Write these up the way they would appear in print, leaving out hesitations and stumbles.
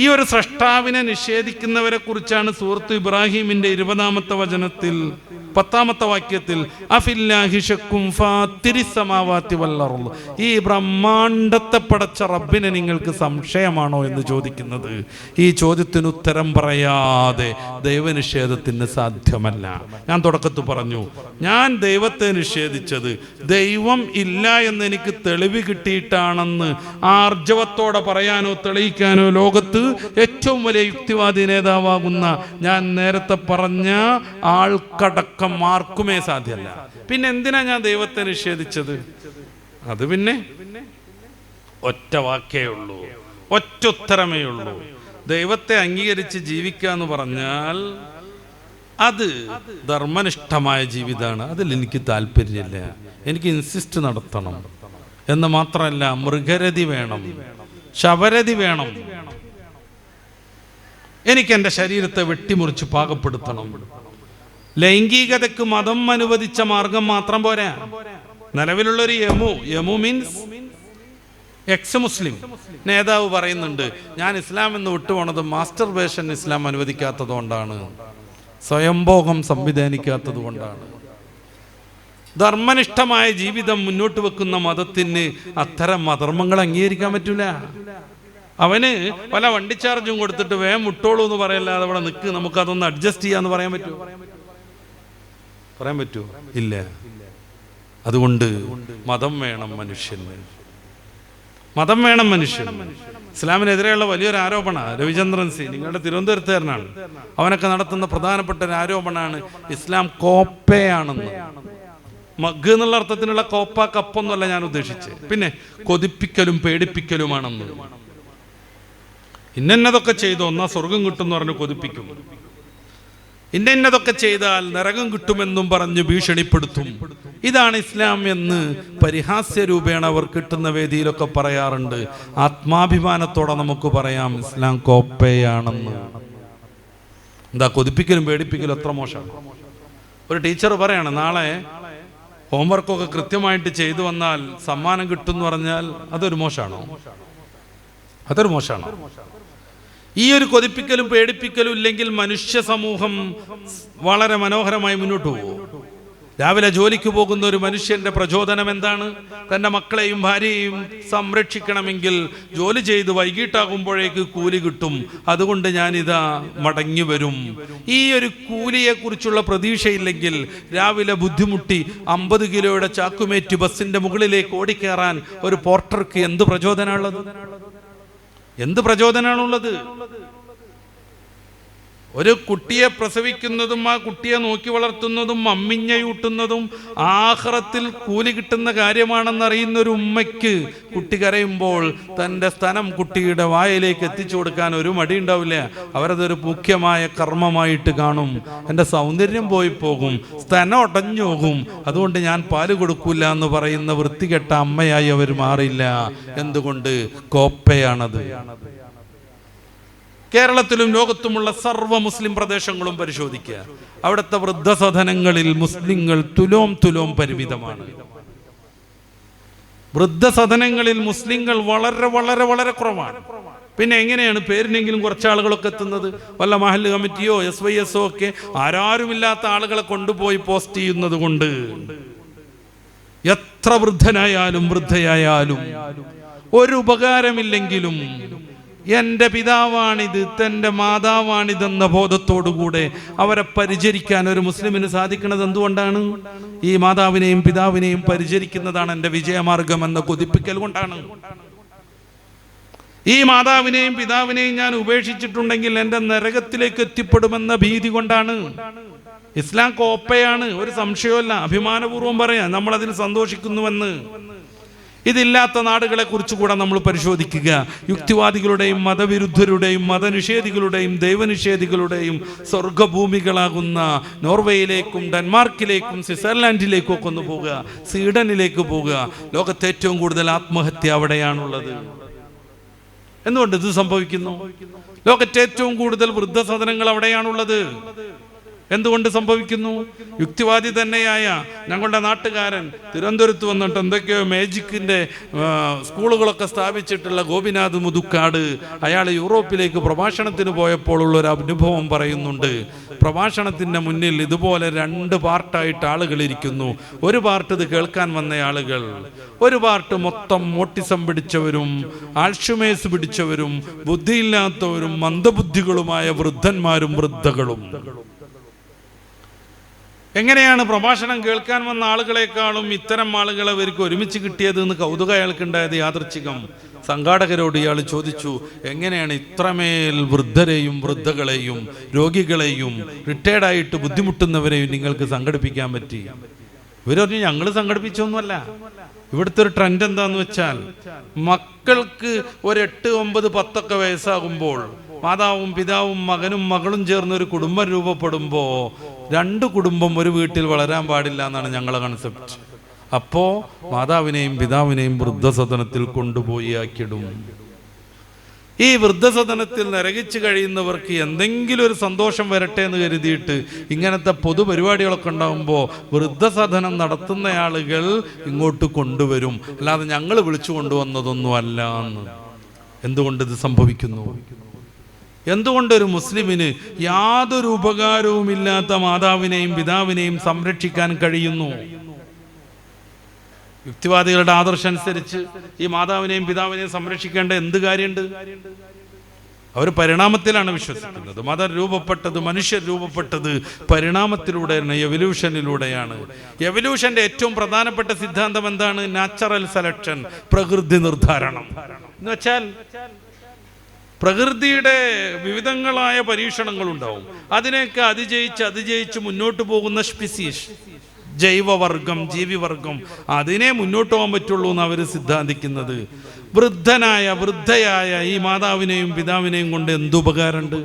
ഈ ഒരു സ്രഷ്ടാവിനെ നിഷേധിക്കുന്നവരെ കുറിച്ചാണ് സൂറത്ത് ഇബ്രാഹിമിന്റെ 20-ാമത്തെ വചനത്തിൽ 10-ാമത്തെ വാക്യത്തിൽ അഫില്ലാഹി ശക്കും ഫാത്തിരിസ് സമാവാതി വൽ അർള്, ഈ ബ്രഹ്മാണ്ടത്തെ പടച്ച റബ്ബിനെ നിങ്ങൾക്ക് സംശയമാണോ എന്ന് ചോദിക്കുന്നത്. ഈ ചോദ്യത്തിന് ഉത്തരം പറയാതെ ദൈവനിഷേധത്തിന് സാധ്യമല്ല. ഞാൻ തുടക്കത്തിൽ പറഞ്ഞു, ഞാൻ ദൈവത്തെ നിഷേധിച്ചത് ദൈവം ഇല്ല എന്ന് എനിക്ക് തെളിവ് കിട്ടിയിട്ടാണെന്ന് ആർജവത്തോടെ പറയാനോ തെളിയിക്കാനോ ലോകത്ത് ഏറ്റവും വലിയ യുക്തിവാദി നേതാവാകുന്ന ഞാൻ നേരത്തെ പറഞ്ഞ ആൾക്കടക്കം ആർക്കുമേ സാധ്യമല്ല. പിന്നെ എന്തിനാ ഞാൻ ദൈവത്തെ നിഷേധിച്ചത്? അത് പിന്നെ ഒറ്റ വാക്കേ ഉള്ളൂ, ഒറ്റ ഉത്തരമേ ഉള്ളൂ. ദൈവത്തെ അംഗീകരിച്ച് ജീവിക്കുക എന്ന് പറഞ്ഞാൽ അത് ധർമ്മനിഷ്ഠമായ ജീവിതമാണ്. അതിൽ എനിക്ക് താല്പര്യമില്ല. എനിക്ക് ഇൻസിസ്റ്റ് നടത്തണം എന്ന് മാത്രമല്ല, മൃഗരതി വേണം, ശവരതി വേണം. എനിക്ക് എൻ്റെ ശരീരത്തെ വെട്ടിമുറിച്ച് പാകപ്പെടുത്തണം. ലൈംഗികതയ്ക്ക് മതം അനുവദിച്ച മാർഗം മാത്രം പോരാ. നിലവിലുള്ളൊരു യമു മീൻസ് എക്സ് മുസ്ലിം നേതാവ് പറയുന്നുണ്ട്, ഞാൻ ഇസ്ലാം എന്ന് വിട്ടുപോണത് മാസ്റ്റർബേഷൻ ഇസ്ലാം അനുവദിക്കാത്തത് കൊണ്ടാണ്, സ്വയംഭോഗം സംവിധാനിക്കാത്തത് കൊണ്ടാണ്. ധർമ്മനിഷ്ഠമായ ജീവിതം മുന്നോട്ട് വെക്കുന്ന മതത്തിന് അത്തരം അധർമ്മങ്ങൾ അംഗീകരിക്കാൻ പറ്റൂല. അവന് പല വണ്ടി ചാർജും കൊടുത്തിട്ട് വേഗം മുട്ടോളൂ എന്ന് പറയല്ലാതെ അവിടെ നിൽക്ക്, നമുക്കതൊന്ന് അഡ്ജസ്റ്റ് ചെയ്യാന്ന് പറയാൻ പറ്റുമോ? പറയാൻ പറ്റുമോ? ഇല്ല. അതുകൊണ്ട് മതം വേണം മനുഷ്യന്, മതം വേണം മനുഷ്യൻ. ഇസ്ലാമിനെതിരെയുള്ള വലിയൊരു ആരോപണമാണ് രവിചന്ദ്രൻ സി, നിങ്ങളുടെ തിരുവനന്തപുരത്തുകാരനാണ്. അവനൊക്കെ നടത്തുന്ന പ്രധാനപ്പെട്ട ഒരു ആരോപണമാണ് ഇസ്ലാം കോപ്പയാണെന്ന്. മഗ് എന്നുള്ള അർത്ഥത്തിനുള്ള കോപ്പ കപ്പൊന്നുമല്ല ഞാൻ ഉദ്ദേശിച്ചത്, പിന്നെ കൊതിപ്പിക്കലും പേടിപ്പിക്കലുമാണെന്ന്. ഇന്നതൊക്കെ ചെയ്തോ എന്നാ സ്വർഗം കിട്ടും പറഞ്ഞ് കൊതിപ്പിക്കും, ഇന്നതൊക്കെ ചെയ്താൽ നരകം കിട്ടുമെന്നും പറഞ്ഞ് ഭീഷണിപ്പെടുത്തും. ഇതാണ് ഇസ്ലാം എന്ന് പരിഹാസ്യ രൂപേണ അവർ കിട്ടുന്ന വേദിയിലൊക്കെ പറയാറുണ്ട്. ആത്മാഭിമാനത്തോടെ നമുക്ക് പറയാം ഇസ്ലാം കോപ്പയാണെന്ന്. എന്താ കൊതിപ്പിക്കലും പേടിപ്പിക്കലും എത്ര മോശമാണ്. ഒരു ടീച്ചർ പറയാണ്, നാളെ ഹോംവർക്കൊക്കെ കൃത്യമായിട്ട് ചെയ്തു വന്നാൽ സമ്മാനം കിട്ടും എന്ന് പറഞ്ഞാൽ അതൊരു മോശമാണോ? അതൊരു മോശമാണോ? ഈ ഒരു കൊതിപ്പിക്കലും പേടിപ്പിക്കലും ഇല്ലെങ്കിൽ മനുഷ്യ സമൂഹം വളരെ മനോഹരമായി മുന്നോട്ട് പോകും. രാവിലെ ജോലിക്ക് പോകുന്ന ഒരു മനുഷ്യന്റെ പ്രചോദനം എന്താണ്? തൻ്റെ മക്കളെയും ഭാര്യയെയും സംരക്ഷിക്കണമെങ്കിൽ ജോലി ചെയ്ത് വൈകിട്ടാകുമ്പോഴേക്ക് കൂലി കിട്ടും, അതുകൊണ്ട് ഞാനിതാ മടങ്ങി വരും. ഈ ഒരു കൂലിയെ കുറിച്ചുള്ള പ്രതീക്ഷയില്ലെങ്കിൽ രാവിലെ ബുദ്ധിമുട്ടി 50 കിലോയുടെ ചാക്കുമേറ്റ് ബസ്സിന്റെ മുകളിലേക്ക് ഓടിക്കേറാൻ ഒരു പോർട്ടർക്ക് എന്ത് പ്രചോദനമുള്ളത്? എന്ത് പ്രചോദനമാണുള്ളത്? ഒരു കുട്ടിയെ പ്രസവിക്കുന്നതും ആ കുട്ടിയെ നോക്കി വളർത്തുന്നതും അമ്മിഞ്ഞയൂട്ടുന്നതും ആഖിറത്തിൽ കൂലി കിട്ടുന്ന കാര്യമാണെന്നറിയുന്ന ഒരു ഉമ്മയ്ക്ക് കുട്ടി കരയുമ്പോൾ തൻ്റെ സ്തനം കുട്ടിയുടെ വായിലേക്ക് എത്തിച്ചു കൊടുക്കാൻ ഒരു മടി ഉണ്ടാവില്ല. അവരതൊരു മുഖ്യമായ കർമ്മമായിട്ട് കാണും. എൻ്റെ സൗന്ദര്യം പോയി പോകും, സ്തനം ഒടഞ്ഞു പോകും, അതുകൊണ്ട് ഞാൻ പാല് കൊടുക്കൂല എന്ന് പറയുന്ന വൃത്തികെട്ട അമ്മയായി അവർ മാറില്ല. എന്തുകൊണ്ട്? കോപ്പയാണത്. കേരളത്തിലും ലോകത്തുമുള്ള സർവ്വ മുസ്ലിം പ്രദേശങ്ങളും പരിശോധിക്കുക. അവിടുത്തെ വൃദ്ധസദനങ്ങളിൽ മുസ്ലിങ്ങൾ തുലോം പരിമിതമാണ്. വൃദ്ധസദനങ്ങളിൽ മുസ്ലിങ്ങൾ വളരെ വളരെ വളരെ കുറവാണ്. പിന്നെ എങ്ങനെയാണ് പേരിനെങ്കിലും കുറച്ച് ആളുകളൊക്കെ എത്തുന്നത്? വല്ല മഹല്ല് കമ്മിറ്റിയോ SYSO ഒക്കെ ആരാരുമില്ലാത്ത ആളുകളെ കൊണ്ടുപോയി പോസ്റ്റ് ചെയ്യുന്നത് കൊണ്ട് എത്ര വൃദ്ധനായാലും വൃദ്ധയായാലും ഒരു ഉപകാരമില്ലെങ്കിലും എൻ്റെ പിതാവാണിത്, തൻ്റെ മാതാവാണിതെന്ന ബോധത്തോടുകൂടെ അവരെ പരിചരിക്കാൻ ഒരു മുസ്ലിമിന് സാധിക്കുന്നത് എന്തുകൊണ്ടാണ്? ഈ മാതാവിനെയും പിതാവിനെയും പരിചരിക്കുന്നതാണ് എൻ്റെ വിജയമാർഗം എന്ന കൊതിപ്പിക്കൽ കൊണ്ടാണ്. ഈ മാതാവിനെയും പിതാവിനെയും ഞാൻ ഉപേക്ഷിച്ചിട്ടുണ്ടെങ്കിൽ എൻ്റെ നരകത്തിലേക്ക് എത്തിപ്പെടുമെന്ന ഭീതി കൊണ്ടാണ്. ഇസ്ലാം കോപ്പയാണ്, ഒരു സംശയമല്ല. അഭിമാനപൂർവ്വം പറയാം, നമ്മളതിൽ സന്തോഷിക്കുന്നുവെന്ന്. ഇതില്ലാത്ത നാടുകളെ കുറിച്ച് കൂടെ നമ്മൾ പരിശോധിക്കുക. യുക്തിവാദികളുടെയും മതവിരുദ്ധരുടെയും മതനിഷേധികളുടെയും ദൈവനിഷേധികളുടെയും സ്വർഗഭൂമികളാകുന്ന നോർവേയിലേക്കും ഡെൻമാർക്കിലേക്കും സ്വിറ്റ്സർലാൻഡിലേക്കും ഒക്കെ ഒന്ന് പോകുക, സ്വീഡനിലേക്ക് പോകുക. ലോകത്തെ ഏറ്റവും കൂടുതൽ ആത്മഹത്യ അവിടെയാണുള്ളത്. എന്തുകൊണ്ട് ഇത് സംഭവിക്കുന്നു? ലോകത്തെ ഏറ്റവും കൂടുതൽ വൃദ്ധസദനങ്ങൾ അവിടെയാണുള്ളത്. എന്തുകൊണ്ട് സംഭവിക്കുന്നു? യുക്തിവാദി തന്നെയായ ഞങ്ങളുടെ നാട്ടുകാരൻ തിരുവനന്തപുരത്ത് വന്നിട്ട് എന്തൊക്കെയോ മാജിക്കിൻ്റെ സ്കൂളുകളൊക്കെ സ്ഥാപിച്ചിട്ടുള്ള ഗോപിനാഥ് മുതുക്കാട്, അയാൾ യൂറോപ്പിലേക്ക് പ്രഭാഷണത്തിന് പോയപ്പോഴുള്ള ഒരു അനുഭവം പറയുന്നുണ്ട്. പ്രഭാഷണത്തിൻ്റെ മുന്നിൽ ഇതുപോലെ 2 പാർട്ടായിട്ട് ആളുകൾ ഇരിക്കുന്നു. ഒരു പാർട്ട് ഇത് കേൾക്കാൻ വന്ന ആളുകൾ, ഒരു പാർട്ട് മൊത്തം ഓട്ടിസം പിടിച്ചവരും ആൽഷിമേഴ്സ് പിടിച്ചവരും ബുദ്ധിയില്ലാത്തവരും മന്ദബുദ്ധികളുമായ വൃദ്ധന്മാരും വൃദ്ധകളും. എങ്ങനെയാണ് പ്രഭാഷണം കേൾക്കാൻ വന്ന ആളുകളെക്കാളും ഇത്തരം ആളുകളെ ഇവർക്ക് ഒരുമിച്ച് കിട്ടിയത് എന്ന് കൗതുകം അയാൾക്കുണ്ടായത് യാദൃച്ഛികം. സംഘാടകരോട് ഇയാൾ ചോദിച്ചു, എങ്ങനെയാണ് ഇത്രമേൽ വൃദ്ധരെയും വൃദ്ധകളെയും രോഗികളെയും റിട്ടയർഡായിട്ട് ബുദ്ധിമുട്ടുന്നവരെയും നിങ്ങൾക്ക് സംഘടിപ്പിക്കാൻ പറ്റി? ഇവർ പറഞ്ഞു, ഞങ്ങൾ സംഘടിപ്പിച്ചൊന്നുമല്ല. ഇവിടുത്തെ ഒരു ട്രെൻഡ് എന്താന്ന് വെച്ചാൽ, മക്കൾക്ക് ഒരു 8, 9, 10 വയസ്സാകുമ്പോൾ മാതാവും പിതാവും മകനും മകളും ചേർന്ന് ഒരു കുടുംബം രൂപപ്പെടുമ്പോൾ 2 കുടുംബം ഒരു വീട്ടിൽ വളരാൻ പാടില്ല എന്നാണ് ഞങ്ങളെ കൺസെപ്റ്റ്. അപ്പോൾ മാതാവിനെയും പിതാവിനെയും വൃദ്ധസദനത്തിൽ കൊണ്ടുപോയി ആക്കിയിടും. ഈ വൃദ്ധസദനത്തിൽ നരകിച്ച് കഴിയുന്നവർക്ക് എന്തെങ്കിലും ഒരു സന്തോഷം വരട്ടെ എന്ന് കരുതിയിട്ട് ഇങ്ങനത്തെ പൊതുപരിപാടികളൊക്കെ ഉണ്ടാകുമ്പോൾ വൃദ്ധസദനം നടത്തുന്ന ആളുകൾ ഇങ്ങോട്ട് കൊണ്ടുവരും, അല്ലാതെ ഞങ്ങൾ വിളിച്ചു കൊണ്ടുവന്നതൊന്നും അല്ല എന്ന്. എന്തുകൊണ്ട് ഇത് സംഭവിക്കുന്നു? എന്തുകൊണ്ടൊരു മുസ്ലിമിന് യാതൊരു ഉപകാരവുമില്ലാത്ത മാതാവിനെയും പിതാവിനെയും സംരക്ഷിക്കാൻ കഴിയുന്നു? യുക്തിവാദികളുടെ ആദർശം അനുസരിച്ച് ഈ മാതാവിനെയും പിതാവിനെയും സംരക്ഷിക്കേണ്ട എന്ത് കാര്യമുണ്ട്? അവർ പരിണാമത്തിലാണ് വിശ്വസിക്കുന്നത്. മതം രൂപപ്പെട്ടത്, മനുഷ്യർ രൂപപ്പെട്ടത് പരിണാമത്തിലൂടെയാണ്, എവല്യൂഷനിലൂടെയാണ്. എവല്യൂഷന്റെ ഏറ്റവും പ്രധാനപ്പെട്ട സിദ്ധാന്തം എന്താണ്? നാച്ചുറൽ സെലക്ഷൻ, പ്രകൃതി നിർദ്ധാരണം. എന്ന് വെച്ചാൽ പ്രകൃതിയുടെ വിവിധങ്ങളായ പരീക്ഷണങ്ങൾ ഉണ്ടാവും. അതിനെയൊക്കെ അതിജയിച്ച് മുന്നോട്ട് പോകുന്ന സ്പീസീസ്, ജൈവവർഗം, ജീവിവർഗം, അതിനെ മുന്നോട്ട് പോകാൻ പറ്റുള്ളൂ എന്ന് അവർ സിദ്ധാന്തിക്കുന്നത്. വൃദ്ധയായ ഈ മാതാവിനെയും പിതാവിനെയും കൊണ്ട് എന്തുപകാരമുണ്ട്?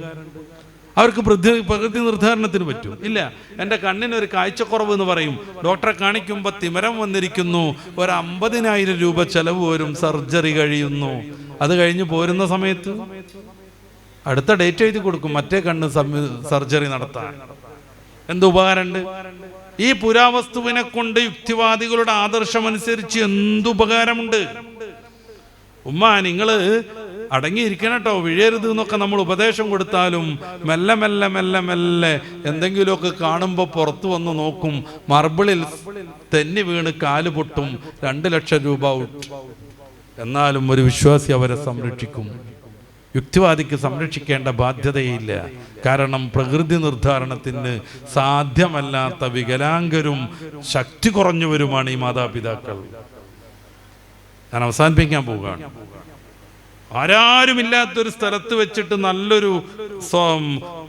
അവർക്ക് പ്രകൃതി നിർദ്ധാരണത്തിന് പറ്റും? ഇല്ല. എൻ്റെ കണ്ണിനൊരു കാഴ്ചക്കുറവ് എന്ന് പറയും, ഡോക്ടറെ കാണിക്കുമ്പോൾ തിമിരം വന്നിരിക്കുന്നു, ഒരു 50,000 രൂപ ചെലവ് വരും, സർജറി കഴിയുന്നു. അത് കഴിഞ്ഞ് പോരുന്ന സമയത്ത് അടുത്ത ഡേറ്റ് എഴുതി കൊടുക്കും മറ്റേ കണ്ണ് സർജറി നടത്താൻ. എന്തുപകാരമുണ്ട്? ഈ പുരാവസ്തുവിനെ കൊണ്ട് യുക്തിവാദികളുടെ ആദർശം അനുസരിച്ച് എന്തുപകാരമുണ്ട്? ഉമ്മ, നിങ്ങള് അടങ്ങിയിരിക്കണം കേട്ടോ, വിഴയരുത് എന്നൊക്കെ നമ്മൾ ഉപദേശം കൊടുത്താലും മെല്ലെ മെല്ലെ മെല്ലെ മെല്ലെ എന്തെങ്കിലുമൊക്കെ കാണുമ്പോൾ പുറത്തു വന്ന് നോക്കും, മാർബിളിൽ തെന്നി വീണ് കാല് പൊട്ടും, 2 ലക്ഷം രൂപ ഔട്ട്. എന്നാലും ഒരു വിശ്വാസി അവരെ സംരക്ഷിക്കും. യുക്തിവാദിക്ക് സംരക്ഷിക്കേണ്ട ബാധ്യതയില്ല. കാരണം പ്രകൃതി നിർദ്ധാരണത്തിന് സാധ്യമല്ലാത്ത വികലാംഗരും ശക്തി കുറഞ്ഞവരുമാണ് ഈ മാതാപിതാക്കൾ. ഞാൻ അവസാനിപ്പിക്കാൻ പോവുകയാണ്. ആരാരുമില്ലാത്തൊരു സ്ഥലത്ത് വെച്ചിട്ട് നല്ലൊരു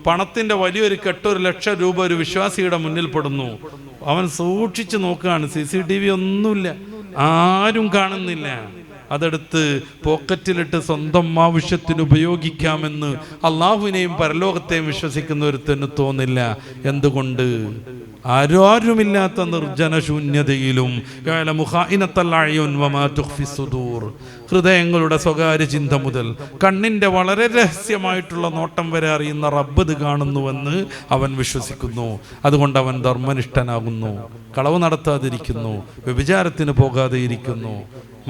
പണത്തിന്റെ വലിയൊരു കെട്ട്, 1 ലക്ഷം രൂപ ഒരു വിശ്വാസിയുടെ മുന്നിൽ പെടുന്നു. അവൻ സൂക്ഷിച്ചു നോക്കുകയാണ്, CCTV ഒന്നുമില്ല, ആരും കാണുന്നില്ല. അതെടുത്ത് പോക്കറ്റിലിട്ട് സ്വന്തം ആവശ്യത്തിന് ഉപയോഗിക്കാമെന്ന് അള്ളാഹുവിനെയും പരലോകത്തെയും വിശ്വസിക്കുന്ന ഒരുത്തന് തോന്നില്ല. എന്തുകൊണ്ട്? ആരുമില്ലാത്ത നിർജ്ജന ശൂന്യതയിലും ഹൃദയങ്ങളുടെ സ്വകാര്യ ചിന്ത മുതൽ കണ്ണിന്റെ വളരെ രഹസ്യമായിട്ടുള്ള നോട്ടം വരെ അറിയുന്ന റബ്ബ് ഇത് കാണുന്നുവെന്ന് അവൻ വിശ്വസിക്കുന്നു. അതുകൊണ്ട് അവൻ ധർമ്മനിഷ്ഠനാകുന്നു, കളവ് നടത്താതിരിക്കുന്നു, വ്യഭിചാരത്തിന് പോകാതെ ഇരിക്കുന്നു,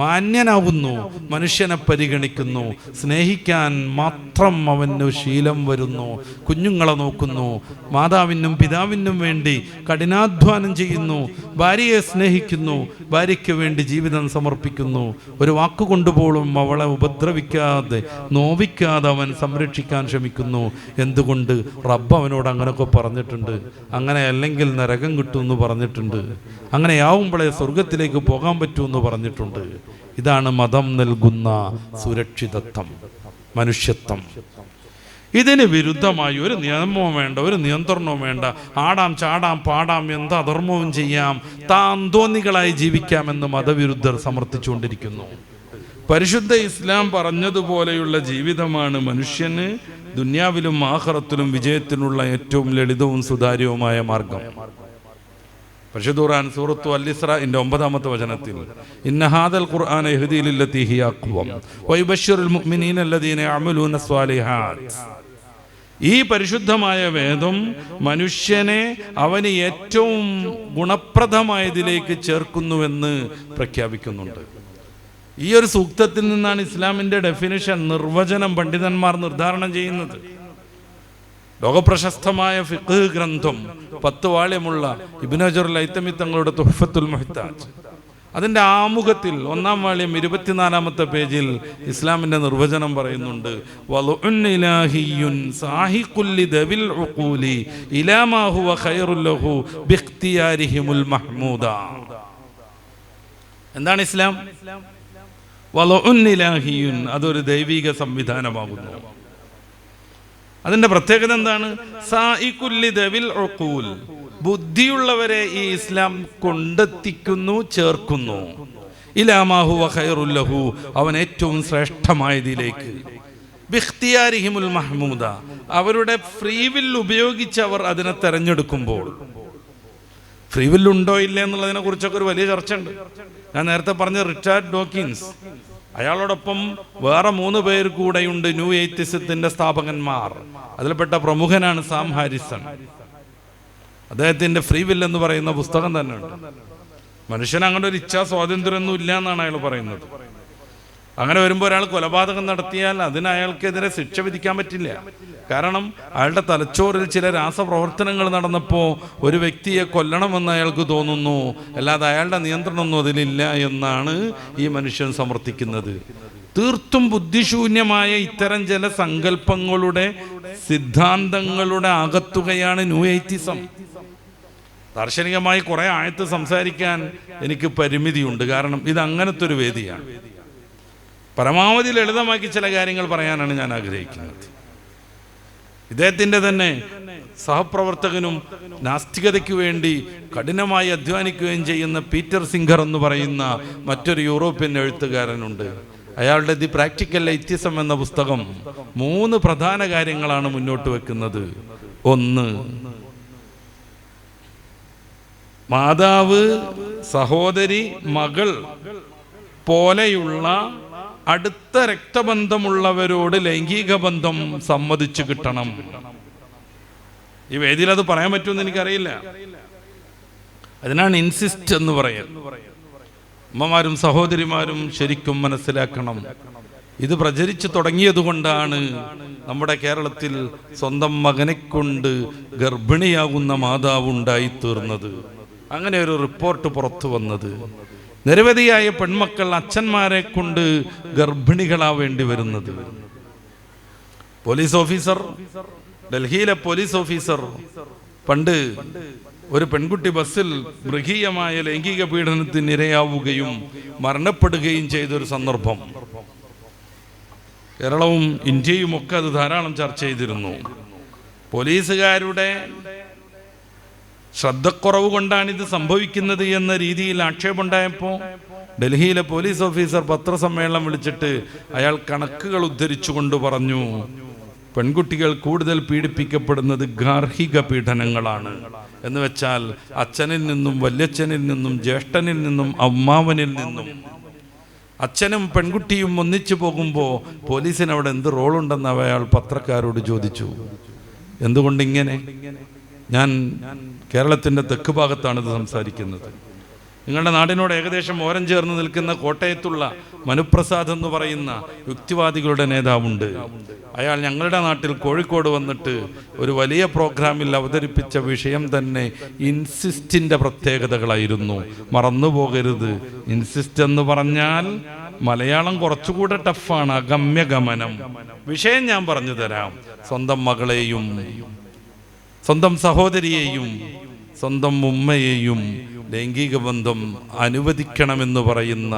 മാന്യനാവുന്നു, മനുഷ്യനെ പരിഗണിക്കുന്നു, സ്നേഹിക്കാൻ മാത്രം അവന് ശീലം വരുന്നു, കുഞ്ഞുങ്ങളെ നോക്കുന്നു, മാതാവിനും പിതാവിനും വേണ്ടി കഠിനാധ്വാനം ചെയ്യുന്നു, ഭാര്യയെ സ്നേഹിക്കുന്നു, ഭാര്യയ്ക്ക് വേണ്ടി ജീവിതം സമർപ്പിക്കുന്നു. ഒരു വാക്കുകൊണ്ടുപോലും അവളെ ഉപദ്രവിക്കാതെ നോവിക്കാതെ അവൻ സംരക്ഷിക്കാൻ ശ്രമിക്കുന്നു. എന്തുകൊണ്ട്? റബ്ബ് അവനോട് അങ്ങനെയൊക്കെ പറഞ്ഞിട്ടുണ്ട്. അങ്ങനെ അല്ലെങ്കിൽ നരകം കിട്ടുമെന്ന് പറഞ്ഞിട്ടുണ്ട്. അങ്ങനെയാവുമ്പോഴേ സ്വർഗത്തിലേക്ക് പോകാൻ പറ്റുമെന്ന് പറഞ്ഞിട്ടുണ്ട്. ഇതാണ് മതം നൽകുന്ന സുരക്ഷിതത്വം, മനുഷ്യത്വം. ഇതിന് വിരുദ്ധമായി ഒരു നിയമവും വേണ്ട, ഒരു നിയന്ത്രണവും വേണ്ട. ആടാം, ചാടാം, പാടാം, എന്ത് അധർമ്മവും ചെയ്യാം, താന്തോന്നികളായി ജീവിക്കാമെന്ന് മതവിരുദ്ധർ സമർത്ഥിച്ചുകൊണ്ടിരിക്കുന്നു. പരിശുദ്ധ ഇസ്ലാം പറഞ്ഞതുപോലെയുള്ള ജീവിതമാണ് മനുഷ്യന് ദുന്യാവിലും ആഖിറത്തിലും വിജയത്തിനുള്ള ഏറ്റവും ലളിതവും സുതാര്യവുമായ മാർഗം. പരിശുദ്ധ ഖുർആൻ സൂറത്തു അൽ-ഇസ്രാഇന്റെ 9-ാമത്തെ വചനത്തിൽ ഇന്ന ഹാദൽ ഖുർആന യഹ്ദി ലില്ലതി ഹിയ അഖ്വം വയുബശ്ശിറുൽ മുഅ്മിനീന അല്ലദീന യഅമലൂന സ്വാലിഹാത്ത്. ഈ പരിശുദ്ധമായ വേദം മനുഷ്യനെ അവന് ഏറ്റവും ഗുണപ്രദമായതിലേക്ക് ചേർക്കുന്നുവെന്ന് പ്രഖ്യാപിക്കുന്നുണ്ട്. ഈ ഒരു സൂക്തത്തിൽ നിന്നാണ് ഇസ്ലാമിൻ്റെ ഡെഫിനിഷൻ, നിർവചനം പണ്ഡിതന്മാർ നിർദ്ധാരണം ചെയ്യുന്നത്. ലോകപ്രശസ്തമായ ഫിഖ് ഗ്രന്ഥം 10 വാള്യമുള്ള ഇബ്നു ഹജറുൽ ഹൈതമി തങ്ങളുടെ തുഹ്ഫത്തുൽ മുഹ്താജ്, അതിൻ്റെ ആമുഖത്തിൽ 1-ാം വാള്യം 24-ാമത്തെ പേജിൽ ഇസ്ലാമിൻ്റെ നിർവചനം പറയുന്നുണ്ട്. വളുഉൻ ഇലാഹിയ്യുൻ സാഹിഖുൽ ലിദവിൽ ഉഖൂലി ഇലാ മാ ഹുവ ഖൈറുൽ ലഹു ബിഖ്തിയാരിഹിമുൽ മഹ്മൂദ. എന്താണ് ഇസ്ലാം? വളുഉൻ ഇലാഹിയ്യുൻ, അതൊരു ദൈവിക സംവിധാനമാകുന്നു. അതിൻ്റെ പ്രത്യേകത എന്താണ്? സാഹിഖുൽ ലിദവിൽ ഉഖൂൽ, ബുദ്ധിയുള്ളവരെ ഈ ഇസ്ലാം കൊണ്ടെത്തിക്കുന്നു, ചേർക്കുന്നു. ഇലാ മാ ഹുവ ഖൈറുൽ ലഹു, അവൻ ഏറ്റവും ശ്രേഷ്ഠമായതിലേക്ക്. ബിഖ്തിയാരിഹിമുൽ മഹ്മൂദ, അവരുടെ ഫ്രീ വിൽ ഉപയോഗിച്ച് അവർ അതിനെ തെരഞ്ഞെടുക്കുമ്പോൾ. ഫ്രീ വിൽ ഉണ്ടോ ഇല്ല എന്നുള്ളതിനെ കുറിച്ചൊക്കെ ഒരു വലിയ ചർച്ച ഉണ്ട്. ഞാൻ നേരത്തെ പറഞ്ഞ റിച്ചാർഡ് ഡോക്കിൻസ്, അയാളോടൊപ്പം വേറെ 3 പേർ കൂടെയുണ്ട് ന്യൂ എയ്ത്തിസത്തിന്റെ സ്ഥാപകന്മാർ. അതിൽപ്പെട്ട പ്രമുഖനാണ് സാം ഹാരിസൺ. അദ്ദേഹത്തിന്റെ ഫ്രീ വിൽ എന്ന് പറയുന്ന പുസ്തകം തന്നെ ഉണ്ട്. മനുഷ്യന് അങ്ങനെ ഒരു ഇച്ഛാ സ്വാതന്ത്ര്യമൊന്നും ഇല്ല എന്നാണ് അയാൾ പറയുന്നത്. അങ്ങനെ വരുമ്പോൾ ഒരാൾ കൊലപാതകം നടത്തിയാൽ അതിന് അയാൾക്കെതിരെ ശിക്ഷ വിധിക്കാൻ പറ്റില്ല. കാരണം അയാളുടെ തലച്ചോറിൽ ചില രാസപ്രവർത്തനങ്ങൾ നടന്നപ്പോൾ ഒരു വ്യക്തിയെ കൊല്ലണമെന്ന് അയാൾക്ക് തോന്നുന്നു, അല്ലാതെ അയാളുടെ നിയന്ത്രണമൊന്നും അതിലില്ല എന്നാണ് ഈ മനുഷ്യൻ സമർത്ഥിക്കുന്നത്. തീർത്തും ബുദ്ധിശൂന്യമായ ഇത്തരം ചില സങ്കല്പങ്ങളുടെ സിദ്ധാന്തങ്ങളുടെ ആകത്തുകയാണ് ന്യൂ എയ്ത്തിസം. ദാർശനികമായി കുറെ ആയത്ത് സംസാരിക്കാൻ എനിക്ക് പരിമിതിയുണ്ട്, കാരണം ഇത് അങ്ങനത്തെ ഒരു വേദിയാണ്. പരമാവധി ലളിതമാക്കി ചില കാര്യങ്ങൾ പറയാനാണ് ഞാൻ ആഗ്രഹിക്കുന്നത്. ഇദ്ദേഹത്തിൻ്റെ തന്നെ സഹപ്രവർത്തകനും നാസ്തികതയ്ക്ക് വേണ്ടി കഠിനമായി അധ്വാനിക്കുകയും ചെയ്യുന്ന പീറ്റർ സിംഗർ എന്ന് പറയുന്ന മറ്റൊരു യൂറോപ്യൻ എഴുത്തുകാരനുണ്ട്. അയാളുടെ ദി പ്രാക്ടിക്കൽ എയ്ത്തിസം എന്ന പുസ്തകം 3 പ്രധാന കാര്യങ്ങളാണ് മുന്നോട്ട് വെക്കുന്നത്. 1, മാതാവ്, സഹോദരി, മകൾ പോലെയുള്ള അടുത്ത രക്തബന്ധമുള്ളവരോട് ലൈംഗിക ബന്ധം സമ്മതിച്ചു കിട്ടണം. ഈ വേദിയിൽ അത് പറയാൻ പറ്റുമെന്ന് എനിക്കറിയില്ല. അതിനാണ് ഇൻസിസ്റ്റ് എന്ന് പറയാൻ. അമ്മമാരും സഹോദരിമാരും ശരിക്കും മനസ്സിലാക്കണം. ഇത് പ്രചരിച്ചു തുടങ്ങിയതുകൊണ്ടാണ് നമ്മുടെ കേരളത്തിൽ സ്വന്തം മകനെ കൊണ്ട് ഗർഭിണിയാകുന്ന മാതാവ് ഉണ്ടായിത്തീർന്നത്. അങ്ങനെ ഒരു റിപ്പോർട്ട് പുറത്തു വന്നത്. നിരവധിയായ പെൺമക്കൾ അച്ഛന്മാരെ കൊണ്ട് ഗർഭിണികളാവേണ്ടി വരുന്നത്. പോലീസ് ഓഫീസർ, ഡൽഹിയിലെ പോലീസ് ഓഫീസർ പണ്ട് ഒരു പെൺകുട്ടി ബസ്സിൽ മൃഗീയമായ ലൈംഗിക പീഡനത്തിന് ഇരയാവുകയും മരണപ്പെടുകയും ചെയ്തൊരു സന്ദർഭം കേരളവും ഇന്ത്യയും ഒക്കെ അത് ധാരാളം ചർച്ച ചെയ്തിരുന്നു. പോലീസുകാരുടെ ശ്രദ്ധക്കുറവ് കൊണ്ടാണ് ഇത് സംഭവിക്കുന്നത് എന്ന രീതിയിൽ ആക്ഷേപമുണ്ടായപ്പോൾ ഡൽഹിയിലെ പോലീസ് ഓഫീസർ പത്രസമ്മേളനം വിളിച്ചിട്ട് അയാൾ കണക്കുകൾ ഉദ്ധരിച്ചുകൊണ്ട് പറഞ്ഞു, പെൺകുട്ടികൾ കൂടുതൽ പീഡിപ്പിക്കപ്പെടുന്നത് ഗാർഹിക പീഡനങ്ങളാണ്. എന്ന് വെച്ചാൽ അച്ഛനിൽ നിന്നും, വല്യച്ഛനിൽ നിന്നും, ജ്യേഷ്ഠനിൽ നിന്നും, അമ്മാവനിൽ നിന്നും. അച്ഛനും പെൺകുട്ടിയും ഒന്നിച്ചു പോകുമ്പോൾ പോലീസിന് അവിടെ എന്ത് റോളുണ്ടെന്ന് അയാൾ പത്രക്കാരോട് ചോദിച്ചു. എന്തുകൊണ്ടിങ്ങനെ? ഞാൻ കേരളത്തിൻ്റെ തെക്ക് ഭാഗത്താണ് ഇത് സംസാരിക്കുന്നത്. നിങ്ങളുടെ നാടിനോട് ഏകദേശം ഓരം ചേർന്ന് നിൽക്കുന്ന കോട്ടയത്തുള്ള മനുപ്രസാദ് എന്ന് പറയുന്ന യുക്തിവാദികളുടെ നേതാവുണ്ട്. അയാൾ ഞങ്ങളുടെ നാട്ടിൽ കോഴിക്കോട് വന്നിട്ട് ഒരു വലിയ പ്രോഗ്രാമിൽ അവതരിപ്പിച്ച വിഷയം തന്നെ ഇൻസിസ്റ്റിൻ്റെ പ്രത്യേകതകളായിരുന്നു. മറന്നുപോകരുത്, ഇൻസിസ്റ്റ് എന്ന് പറഞ്ഞാൽ മലയാളം കുറച്ചുകൂടെ ടഫാണ്, അഗമ്യഗമനം. വിഷയം ഞാൻ പറഞ്ഞു തരാം. സ്വന്തം മകളെയും സ്വന്തം സഹോദരിയെയും സ്വന്തം ഉമ്മയെയും ലൈംഗിക ബന്ധം അനുവദിക്കണമെന്ന് പറയുന്ന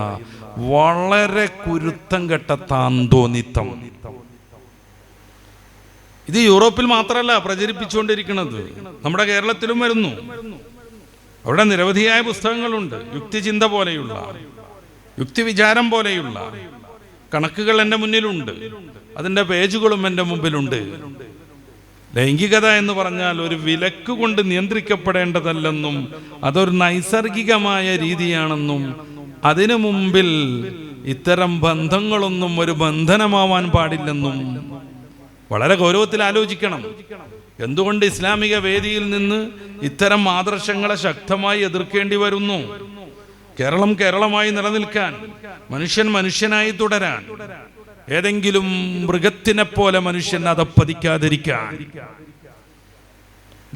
വളരെ കുരുത്തം കെട്ട താന്തോന്നിത്തം. ഇത് യൂറോപ്പിൽ മാത്രമല്ല പ്രചരിപ്പിച്ചുകൊണ്ടിരിക്കുന്നത്, നമ്മുടെ കേരളത്തിലും വരുന്നു. അവിടെ നിരവധിയായ പുസ്തകങ്ങളുണ്ട്. യുക്തിചിന്ത പോലെയുള്ള, യുക്തിവിചാരം പോലെയുള്ള കണക്കുകൾ എൻ്റെ മുന്നിലുണ്ട്. അതിൻ്റെ പേജുകളും എൻ്റെ മുമ്പിലുണ്ട്. ലൈംഗികത എന്ന് പറഞ്ഞാൽ ഒരു വിലക്ക് കൊണ്ട് നിയന്ത്രിക്കപ്പെടേണ്ടതല്ലെന്നും അതൊരു നൈസർഗികമായ രീതിയാണെന്നും അതിനു മുമ്പിൽ ഇത്തരം ബന്ധങ്ങളൊന്നും ഒരു ബന്ധനമാവാൻ പാടില്ലെന്നും വളരെ ഗൗരവത്തിൽ ആലോചിക്കണം. എന്തുകൊണ്ട് ഇസ്ലാമിക വേദിയിൽ നിന്ന് ഇത്തരം ആദർശങ്ങളെ ശക്തമായി എതിർക്കേണ്ടി വരുന്നു? കേരളം കേരളമായി നിലനിൽക്കാൻ, മനുഷ്യൻ മനുഷ്യനായി തുടരാൻ, ഏതെങ്കിലും മൃഗത്തിനെ പോലെ മനുഷ്യൻ അതപ്പതിക്കാതിരിക്കാൻ.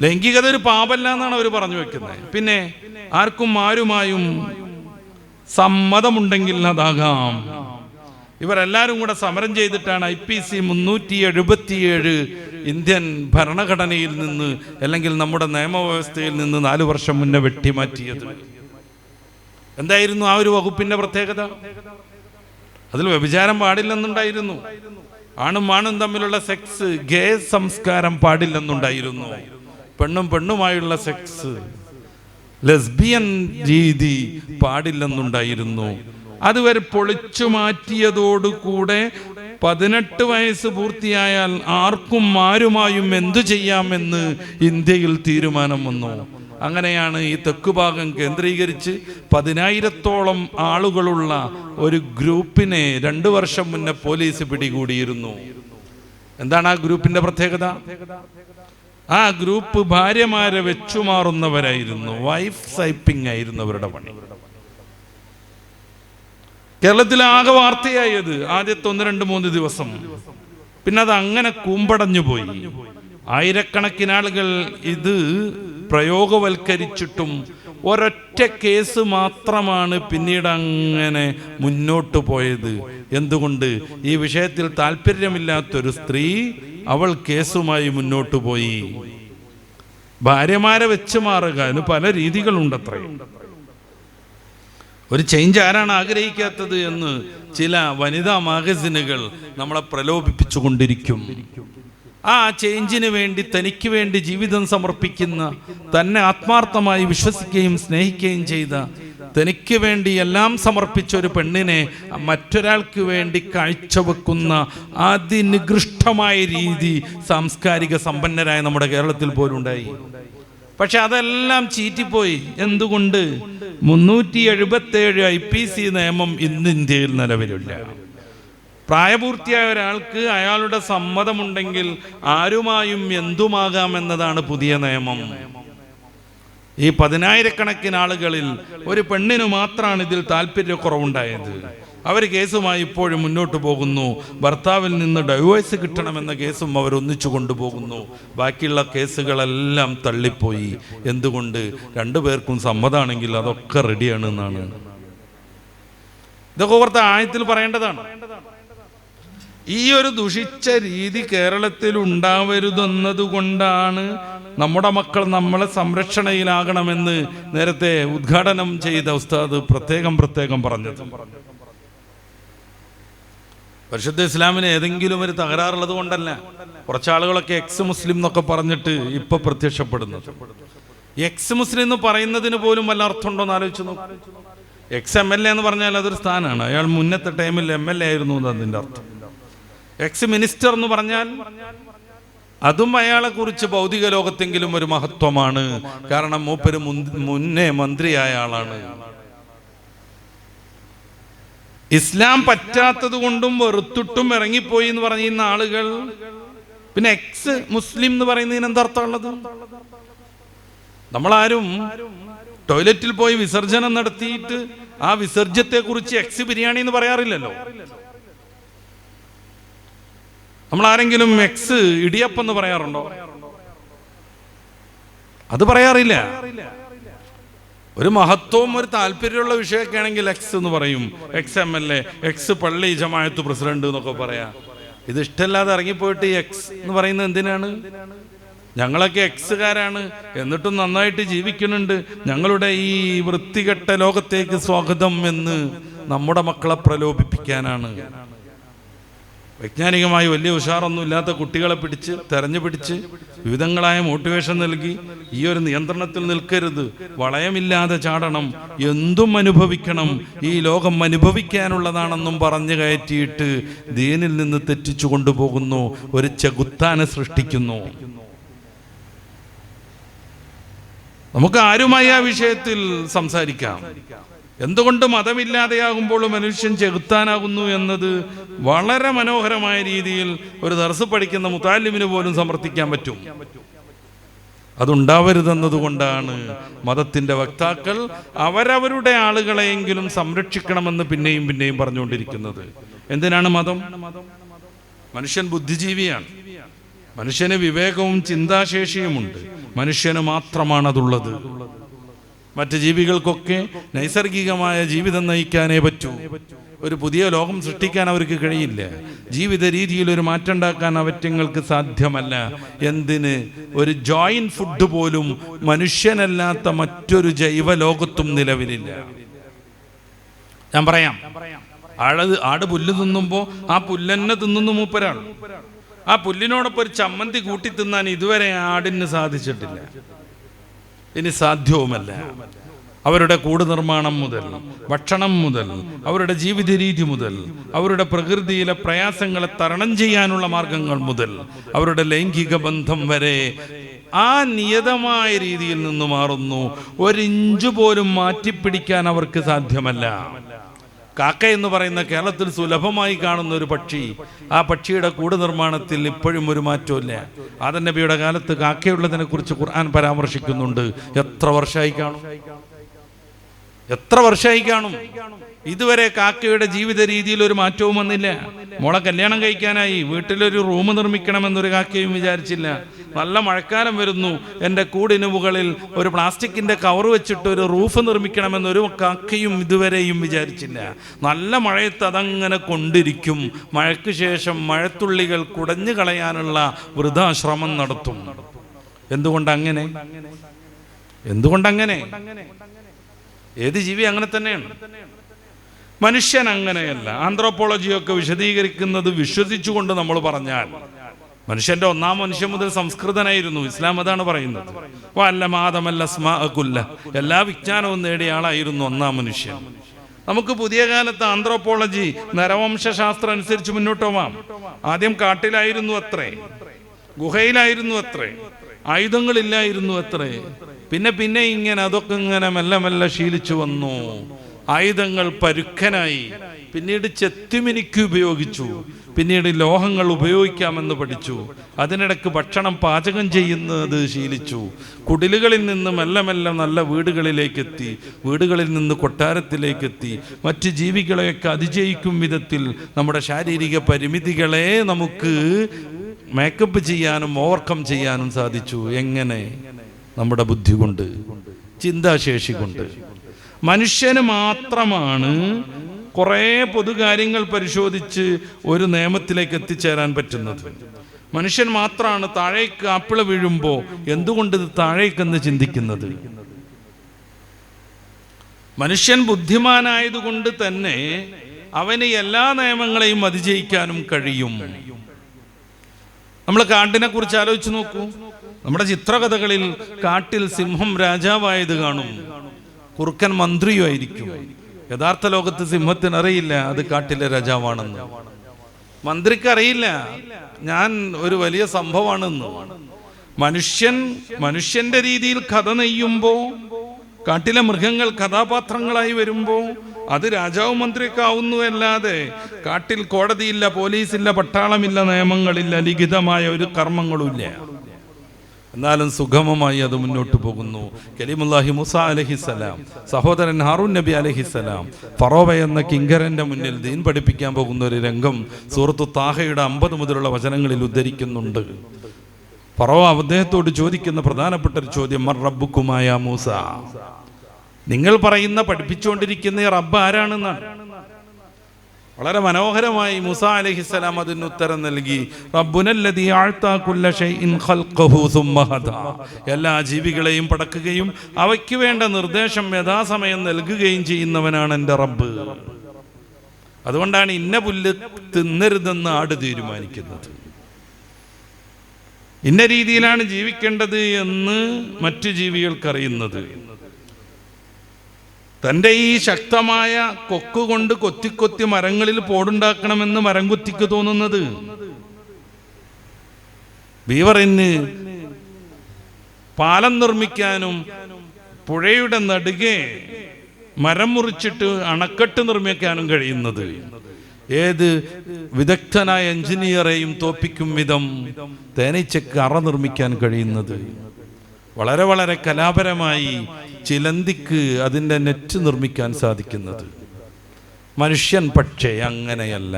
ലൈംഗികത ഒരു പാപല്ല എന്നാണ് അവർ പറഞ്ഞു വെക്കുന്നത്. പിന്നെ ആർക്കും ആരുമായും സമ്മതമുണ്ടെങ്കിൽ അതാകാം. ഇവരെല്ലാവരും കൂടെ സമരം ചെയ്തിട്ടാണ് IPC 377 ഇന്ത്യൻ ഭരണഘടനയിൽ നിന്ന്, അല്ലെങ്കിൽ നമ്മുടെ നിയമവ്യവസ്ഥയിൽ നിന്ന് 4 വർഷം മുന്നേ വെട്ടിമാറ്റിയത്. എന്തായിരുന്നു ആ ഒരു വകുപ്പിന്റെ പ്രത്യേകത? അതിൽ വ്യഭിചാരം പാടില്ലെന്നുണ്ടായിരുന്നു. ആണും ആണും തമ്മിലുള്ള സെക്സ്, ഗേ സംസ്കാരം പാടില്ലെന്നുണ്ടായിരുന്നു. പെണ്ണും പെണ്ണുമായുള്ള സെക്സ്, ലെസ്ബിയൻ രീതി പാടില്ലെന്നുണ്ടായിരുന്നു. അതുവരെ പൊളിച്ചു മാറ്റിയതോടുകൂടെ 18 വയസ്സ് പൂർത്തിയായാൽ ആർക്കും ആരുമായും എന്തു ചെയ്യാമെന്ന് ഇന്ത്യയിൽ തീരുമാനം വന്നു. അങ്ങനെയാണ് ഈ തെക്കുഭാഗം കേന്ദ്രീകരിച്ച് 10,000-ഓളം ആളുകളുള്ള ഒരു ഗ്രൂപ്പിനെ 2 വർഷം മുന്നേ പോലീസ് പിടികൂടിയിരുന്നു. എന്താണ് ആ ഗ്രൂപ്പിന്റെ പ്രത്യേകത? ആ ഗ്രൂപ്പ് ഭാര്യമാരെ വെച്ചുമാറുന്നവരായിരുന്നു. വൈഫ് സൈപ്പിംഗ് ആയിരുന്നു അവരുടെ പണി. കേരളത്തിൽ ആകെ വാർത്തയായത് ആദ്യത്തെ 1-2-3 ദിവസം. പിന്നെ അത് അങ്ങനെ കൂമ്പടഞ്ഞു പോയി. ആയിരക്കണക്കിന് ആളുകൾ ഇത് പ്രയോഗവൽക്കരിച്ചിട്ടും ഒരൊറ്റ കേസ് മാത്രമാണ് പിന്നീട് അങ്ങനെ മുന്നോട്ട് പോയത്. എന്തുകൊണ്ട്? ഈ വിഷയത്തിൽ താല്പര്യമില്ലാത്തൊരു സ്ത്രീ, അവൾ കേസുമായി മുന്നോട്ട് പോയി. ഭാര്യമാരെ വെച്ച് മാറുക, അതിന് പല രീതികളുണ്ടത്രേ. ഒരു ചേഞ്ച് ആരാണ് ആഗ്രഹിക്കാത്തത് എന്ന് ചില വനിതാ മാഗസിനുകൾ നമ്മളെ പ്രലോഭിപ്പിച്ചു കൊണ്ടിരിക്കും. ആ ചേഞ്ചിന് വേണ്ടി, തനിക്ക് വേണ്ടി ജീവിതം സമർപ്പിക്കുന്ന, തന്നെ ആത്മാർത്ഥമായി വിശ്വസിക്കുകയും സ്നേഹിക്കുകയും ചെയ്ത, തനിക്ക് വേണ്ടി എല്ലാം സമർപ്പിച്ച ഒരു പെണ്ണിനെ മറ്റൊരാൾക്ക് വേണ്ടി കാഴ്ചവെക്കുന്ന അതിനികൃഷ്ടമായ രീതി സാംസ്കാരിക സമ്പന്നരായ നമ്മുടെ കേരളത്തിൽ പോലും ഉണ്ടായി. പക്ഷെ അതെല്ലാം ചീറ്റിപ്പോയി. എന്തുകൊണ്ട്? 377 IPC നിയമം ഇന്ന് ഇന്ത്യയിൽ നിലവിലില്ല. പ്രായപൂർത്തിയായ ഒരാൾക്ക് അയാളുടെ സമ്മതമുണ്ടെങ്കിൽ ആരുമായും എന്തുമാകാമെന്നതാണ് പുതിയ നിയമം. ഈ 10,000-കണക്കിന് ആളുകളിൽ ഒരു പെണ്ണിന് മാത്രമാണ് ഇതിൽ താല്പര്യക്കുറവുണ്ടായത്. അവർ കേസുമായി ഇപ്പോഴും മുന്നോട്ട് പോകുന്നു. ഭർത്താവിൽ നിന്ന് ഡൈവേഴ്സ് കിട്ടണമെന്ന കേസും അവർ ഒന്നിച്ചു കൊണ്ടുപോകുന്നു. ബാക്കിയുള്ള കേസുകളെല്ലാം തള്ളിപ്പോയി. എന്തുകൊണ്ട്? 2 പേർക്കും സമ്മതമാണെങ്കിൽ അതൊക്കെ റെഡിയാണ് എന്നാണ്. ഇതൊക്കെ ഓർത്ത ആയത്തിൽ പറയേണ്ടതാണ്. ഈ ഒരു ദുഷിച്ച രീതി കേരളത്തിൽ ഉണ്ടാവരുതെന്നതുകൊണ്ടാണ് നമ്മുടെ മക്കൾ നമ്മളെ സംരക്ഷണയിലാകണമെന്ന് നേരത്തെ ഉദ്ഘാടനം ചെയ്ത ഉസ്താദ് പ്രത്യേകം പറഞ്ഞത്. പരിശുദ്ധ ഇസ്ലാമിന് ഏതെങ്കിലും ഒരു തകരാറുള്ളത് കൊണ്ടല്ല. കുറച്ചാളുകളൊക്കെ എക്സ് മുസ്ലിം എന്നൊക്കെ പറഞ്ഞിട്ട് ഇപ്പൊ പ്രത്യക്ഷപ്പെടുന്നത്. എക്സ് മുസ്ലിം എന്ന് പറയുന്നതിന് പോലും വല്ല അർത്ഥമുണ്ടോ എന്ന് ആലോചിച്ചു നോക്കും. എക്സ് MLA എന്ന് പറഞ്ഞാൽ അതൊരു സ്ഥാനമാണ്. അയാൾ മുന്നത്തെ ടൈമിൽ MLA ആയിരുന്നു എന്നതിൻ്റെ അർത്ഥം. എക്സ് മിനിസ്റ്റർ എന്ന് പറഞ്ഞാൽ അതും അയാളെ കുറിച്ച് ഭൗതിക ലോകത്തെങ്കിലും ഒരു മഹത്വമാണ്. കാരണം മൂപ്പര് മുന്നേ മന്ത്രിയായ ആളാണ്. ഇസ്ലാം പറ്റാത്തത് കൊണ്ടും വെറുത്തിട്ടും ഇറങ്ങിപ്പോയി എന്ന് പറയുന്ന ആളുകൾ പിന്നെ എക്സ് മുസ്ലിം എന്ന് പറയുന്നതിന് എന്താർത്ഥമുള്ളത്? നമ്മളാരും ടോയ്ലറ്റിൽ പോയി വിസർജനം നടത്തിയിട്ട് ആ വിസർജ്യത്തെ കുറിച്ച് എക്സ് ബിരിയാണി എന്ന് പറയാറില്ലല്ലോ. നമ്മൾ ആരെങ്കിലും എക്സ് ഇടിയപ്പം എന്ന് പറയാറുണ്ടോ? അത് പറയാറില്ല. ഒരു മഹത്വവും ഒരു താല്പര്യമുള്ള വിഷയമൊക്കെ ആണെങ്കിൽ എക്സ് എന്ന് പറയും. എക്സ് MLA, എക്സ് പള്ളി ജമാഅത്ത് പ്രസിഡന്റ് എന്നൊക്കെ പറയാം. ഇത് ഇഷ്ടമല്ലാതെ ഇറങ്ങിപ്പോയിട്ട് എക്സ് എന്ന് പറയുന്നത് എന്തിനാണ്? ഞങ്ങളൊക്കെ എക്സുകാരാണ്, എന്നിട്ടും നന്നായിട്ട് ജീവിക്കുന്നുണ്ട്, ഞങ്ങളുടെ ഈ വൃത്തികെട്ട ലോകത്തേക്ക് സ്വാഗതം എന്ന് നമ്മുടെ മക്കളെ പ്രലോഭിപ്പിക്കാനാണ്. വൈജ്ഞാനികമായി വലിയ ഉഷാറൊന്നും ഇല്ലാത്ത കുട്ടികളെ തെരഞ്ഞു പിടിച്ച് വിവിധങ്ങളായ മോട്ടിവേഷൻ നൽകി ഈ ഒരു നിയന്ത്രണത്തിൽ നിൽക്കരുത്, വളയമില്ലാതെ ചാടണം, എന്തും അനുഭവിക്കണം, ഈ ലോകം അനുഭവിക്കാനുള്ളതാണെന്നും പറഞ്ഞു കയറ്റിയിട്ട് ദീനിൽ നിന്ന് തെറ്റിച്ചു കൊണ്ടുപോകുന്നു, ഒരു ചെകുത്താനെ സൃഷ്ടിക്കുന്നു. നമുക്ക് ആരുമായി ആ വിഷയത്തിൽ സംസാരിക്കാം. എന്തുകൊണ്ട് മതമില്ലാതെയാകുമ്പോൾ മനുഷ്യൻ ചെകുത്താനാകുന്നു എന്നത് വളരെ മനോഹരമായ രീതിയിൽ ഒരു ദർസ് പഠിക്കുന്ന മുതാലിമിന് പോലും സമർത്ഥിക്കാൻ പറ്റും. അതുണ്ടാവരുതെന്നതുകൊണ്ടാണ് മതത്തിന്റെ വക്താക്കൾ അവരവരുടെ ആളുകളെയെങ്കിലും സംരക്ഷിക്കണമെന്ന് പിന്നെയും പിന്നെയും പറഞ്ഞുകൊണ്ടിരിക്കുന്നത്. എന്തിനാണ് മതം? മനുഷ്യൻ ബുദ്ധിജീവിയാണ്, മനുഷ്യന് വിവേകവും ചിന്താശേഷിയുമുണ്ട്. മനുഷ്യന് മാത്രമാണ് അതുള്ളത്. മറ്റ് ജീവികൾക്കൊക്കെ നൈസർഗികമായ ജീവിതം നയിക്കാനേ പറ്റൂ. ഒരു പുതിയ ലോകം സൃഷ്ടിക്കാൻ അവർക്ക് കഴിയില്ല. ജീവിത രീതിയിൽ ഒരു മാറ്റം ഉണ്ടാക്കാൻ അവറ്റങ്ങൾക്ക് സാധ്യമല്ല. എന്തിന്? ഒരു ജോയിന്റ് ഫുഡ് പോലും മനുഷ്യനല്ലാത്ത മറ്റൊരു ജൈവ ലോകത്തും നിലവിലില്ല. ഞാൻ പറയാം, ആട് പുല്ല് തിന്നുമ്പോൾ ആ പുല്ലെന്നെ തിന്നുന്നു മൂപ്പരാൾ. ആ പുല്ലിനോടൊപ്പം ഒരു ചമ്മന്തി കൂട്ടി തിന്നാൻ ഇതുവരെ ആടിന് സാധിച്ചിട്ടില്ല, ഇനി സാധ്യവുമല്ല. അവരുടെ കൂട് നിർമ്മാണം മുതൽ, ഭക്ഷണം മുതൽ, അവരുടെ ജീവിത രീതി മുതൽ, അവരുടെ പ്രകൃതിയിലെ പ്രയാസങ്ങളെ തരണം ചെയ്യാനുള്ള മാർഗങ്ങൾ മുതൽ, അവരുടെ ലൈംഗിക ബന്ധം വരെ ആ നിയതമായ രീതിയിൽ നിന്ന് മാറുന്നു. ഒരിഞ്ചു പോലും മാറ്റിപ്പിടിക്കാൻ അവർക്ക് സാധ്യമല്ല. കാക്ക എന്ന് പറയുന്ന കേരളത്തിൽ സുലഭമായി കാണുന്ന ഒരു പക്ഷി, ആ പക്ഷിയുടെ കൂട് നിർമ്മാണത്തിൽ ഇപ്പോഴും ഒരു മാറ്റമില്ല. ആദം നബിയുടെ കാലത്ത് കാക്കയുള്ളതിനെ കുറിച്ച് ഖുർആൻ പരാമർശിക്കുന്നുണ്ട്. എത്ര വർഷമായി കാണും? ഇതുവരെ കാക്കയുടെ ജീവിത രീതിയിൽ ഒരു മാറ്റവും വന്നില്ല. മോളെ കല്യാണം കഴിക്കാനായി വീട്ടിലൊരു റൂം നിർമ്മിക്കണമെന്നൊരു കാക്കയും വിചാരിച്ചില്ല. നല്ല മഴക്കാലം വരുന്നു, എൻ്റെ കൂടിന് മുകളിൽ ഒരു പ്ലാസ്റ്റിക്കിന്റെ കവർ വെച്ചിട്ട് ഒരു റൂഫ് നിർമ്മിക്കണമെന്നൊരു കാക്കയും ഇതുവരെയും വിചാരിച്ചില്ല. നല്ല മഴയത്ത് അതങ്ങനെ കൊണ്ടിരിക്കും. മഴയ്ക്ക് ശേഷം മഴത്തുള്ളികൾ കുടഞ്ഞു കളയാനുള്ള വൃഥാശ്രമം നടത്തും. എന്തുകൊണ്ടങ്ങനെ? ഏത് ജീവി അങ്ങനെ തന്നെയാണ്. മനുഷ്യൻ അങ്ങനെയല്ല. ആന്ത്രോപോളജിയൊക്കെ വിശദീകരിക്കുന്നത് വിശ്വസിച്ചുകൊണ്ട് നമ്മൾ പറഞ്ഞാൽ, മനുഷ്യന്റെ ഒന്നാം മനുഷ്യൻ മുതൽ സംസ്കൃതനായിരുന്നു. ഇസ്ലാം അതാണ് പറയുന്നത്. എല്ലാ വിജ്ഞാനവും നേടിയ ആളായിരുന്നു ഒന്നാം മനുഷ്യൻ. നമുക്ക് പുതിയ കാലത്ത് ആന്ത്രോപോളജി, നരവംശാസ്ത്രം അനുസരിച്ച് മുന്നോട്ട് പോവാം. ആദ്യം കാട്ടിലായിരുന്നു അത്രേ, ഗുഹയിലായിരുന്നു അത്രേ, ആയുധങ്ങളില്ലായിരുന്നു അത്രേ. പിന്നെ ഇങ്ങനെ അതൊക്കെ ഇങ്ങനെ മെല്ലെ മെല്ലെ ശീലിച്ചു വന്നു. ആയുധങ്ങൾ പരുക്കനായി, പിന്നീട് ചെത്തിമിനിക്ക് ഉപയോഗിച്ചു, പിന്നീട് ലോഹങ്ങൾ ഉപയോഗിക്കാമെന്ന് പഠിച്ചു. അതിനിടയ്ക്ക് ഭക്ഷണം പാചകം ചെയ്യുന്നത് ശീലിച്ചു. കുടിലുകളിൽ നിന്ന് മെല്ലെ മെല്ലെ നല്ല വീടുകളിലേക്കെത്തി, വീടുകളിൽ നിന്ന് കൊട്ടാരത്തിലേക്കെത്തി. മറ്റ് ജീവികളെയൊക്കെ അതിജയിക്കും വിധത്തിൽ നമ്മുടെ ശാരീരിക പരിമിതികളെ നമുക്ക് മേക്കപ്പ് ചെയ്യാനും ഓവർകം ചെയ്യാനും സാധിച്ചു. എങ്ങനെ? നമ്മുടെ ബുദ്ധി കൊണ്ട്, ചിന്താശേഷി കൊണ്ട്. മനുഷ്യന് മാത്രമാണ് കുറേ പൊതുകാര്യങ്ങൾ പരിശോധിച്ച് ഒരു നിയമത്തിലേക്ക് എത്തിച്ചേരാൻ പറ്റുന്നത്. മനുഷ്യൻ മാത്രമാണ് താഴേക്ക് ആപ്പിള വീഴുമ്പോൾ എന്തുകൊണ്ട് ഇത് താഴേക്കെന്ന് ചിന്തിക്കുന്നത്. മനുഷ്യൻ ബുദ്ധിമാനായതുകൊണ്ട് തന്നെ അവന് എല്ലാ നിയമങ്ങളെയും അതിജയിക്കാനും കഴിയും. നമ്മൾ കാട്ടിനെ കുറിച്ച് ആലോചിച്ച് നോക്കൂ. നമ്മുടെ ചിത്രകഥകളിൽ കാട്ടിൽ സിംഹം രാജാവായത് കാണും, കുറുക്കൻ മന്ത്രിയുമായിരിക്കും. യഥാർത്ഥ ലോകത്ത് സിംഹത്തിന് അറിയില്ല അത് കാട്ടിലെ രാജാവാണെന്ന്. മന്ത്രിക്ക് അറിയില്ല ഞാൻ ഒരു വലിയ സംഭവമാണെന്ന്. മനുഷ്യന്റെ രീതിയിൽ കഥ നെയ്യുമ്പോ, കാട്ടിലെ മൃഗങ്ങൾ കഥാപാത്രങ്ങളായി വരുമ്പോ അത് രാജാവും മന്ത്രിയൊക്കെ ആവുന്നു. അല്ലാതെ കാട്ടിൽ കോടതിയില്ല, പോലീസില്ല, പട്ടാളമില്ല, നിയമങ്ങളില്ല, ലിഖിതമായ ഒരു കർമ്മങ്ങളുമില്ല. എന്നാലും സുഗമമായി അത് മുന്നോട്ട് പോകുന്നു. കലീമുല്ലാഹി മൂസ അലൈഹിസ്സലാം, സഹോദരൻ ഹാറൂൻ നബി അലൈഹിസ്സലാം ഫറോവ എന്ന കിങ്കരന്റെ മുന്നിൽ ദീൻ പഠിപ്പിക്കാൻ പോകുന്ന ഒരു രംഗം സൂറത്തു താഹയുടെ 50 മുതലുള്ള വചനങ്ങളിൽ ഉദ്ധരിക്കുന്നുണ്ട്. ഫറോവ അദ്ദേഹത്തോട് ചോദിക്കുന്ന പ്രധാനപ്പെട്ട ഒരു ചോദ്യം, മർ റബ്ബുക്കുമായ മൂസ, നിങ്ങൾ പറയുന്ന പഠിപ്പിച്ചുകൊണ്ടിരിക്കുന്ന റബ്ബ് ആരാണെന്നാണ്. വളരെ മനോഹരമായി മൂസ അലൈഹിസ്സലാം അതിന് ഉത്തരം നൽകി. റബ്ബുനല്ലദീ അഅ്താ കുല്ല ശൈഇൻ ഖൽഖഹു സുമ്മ ഹദാ, എല്ലാ ജീവികളെയും പടക്കുകയും അവയ്ക്ക് വേണ്ട നിർദ്ദേശം യഥാസമയം നൽകുകയും ചെയ്യുന്നവനാണ് എൻ്റെ റബ്ബ്. അതുകൊണ്ടാണ് ഇന്ന പുല്ല് തിന്നരുതെന്ന് ആട് തീരുമാനിക്കുന്നത്, ഇന്ന രീതിയിലാണ് ജീവിക്കേണ്ടത് എന്ന് മറ്റു ജീവികൾക്കറിയുന്നത്. തൻ്റെ ഈ ശക്തമായ കൊക്കുകൊണ്ട് കൊത്തിക്കൊത്തി മരങ്ങളിൽ പോടുണ്ടാക്കണമെന്ന് മരം കൊത്തിക്ക് തോന്നുന്നത്. ബീവറിന് പാലം നിർമ്മിക്കാനും പുഴയുടെ നടുകെ മരം മുറിച്ചിട്ട് അണക്കെട്ട് നിർമ്മിക്കാനും കഴിയുന്നത്, ഏത് വിദഗ്ധനായ എഞ്ചിനീയറെയും തോപ്പിക്കും വിധം തേനീച്ചക്ക് അറ നിർമ്മിക്കാൻ കഴിയുന്നത്, വളരെ വളരെ കലാപരമായി ചിലന്തിക്ക് അതിൻ്റെ നെറ്റ് നിർമ്മിക്കാൻ സാധിക്കുന്നത്. മനുഷ്യൻ പക്ഷേ അങ്ങനെയല്ല.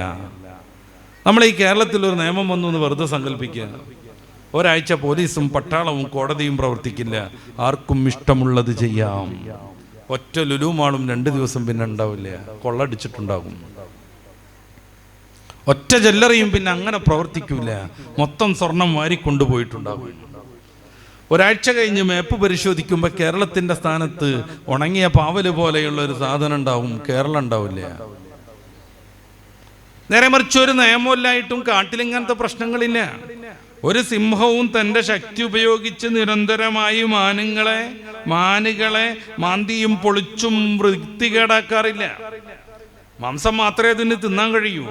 നമ്മൾ ഈ കേരളത്തിൽ ഒരു നിയമം വന്നു എന്ന് വെറുതെ സങ്കല്പിക്കുക. ഒരാഴ്ച പോലീസും പട്ടാളവും കോടതിയും പ്രവർത്തിക്കില്ല. ആർക്കും ഇഷ്ടമുള്ളത് ചെയ്യാം. ഒറ്റ ലുലുമാളും 2 ദിവസം പിന്നെ ഉണ്ടാവില്ല, കൊള്ളടിച്ചിട്ടുണ്ടാകും. ഒറ്റ ജ്വല്ലറിയും പിന്നെ അങ്ങനെ പ്രവർത്തിക്കില്ല, മൊത്തം സ്വർണം വാരിക്കൊണ്ടുപോയിട്ടുണ്ടാകും. ഒരാഴ്ച കഴിഞ്ഞ് മാപ്പ് പരിശോധിക്കുമ്പോൾ കേരളത്തിൻ്റെ സ്ഥാനത്ത് ഉണങ്ങിയ പാവല് പോലെയുള്ള ഒരു സാധനം ഉണ്ടാവും, കേരളം ഉണ്ടാവില്ല. നേരെ മറിച്ച് ഒരു നിയമമില്ലായിട്ടും കാട്ടിലിങ്ങനത്തെ പ്രശ്നങ്ങളില്ല. ഒരു സിംഹവും തൻ്റെ ശക്തി ഉപയോഗിച്ച് നിരന്തരമായി മാനുകളെ മാന്തിയും പൊളിച്ചും വൃത്തികേടാക്കാറില്ല. മാംസം മാത്രമേ അതിന് തിന്നാൻ കഴിയൂ.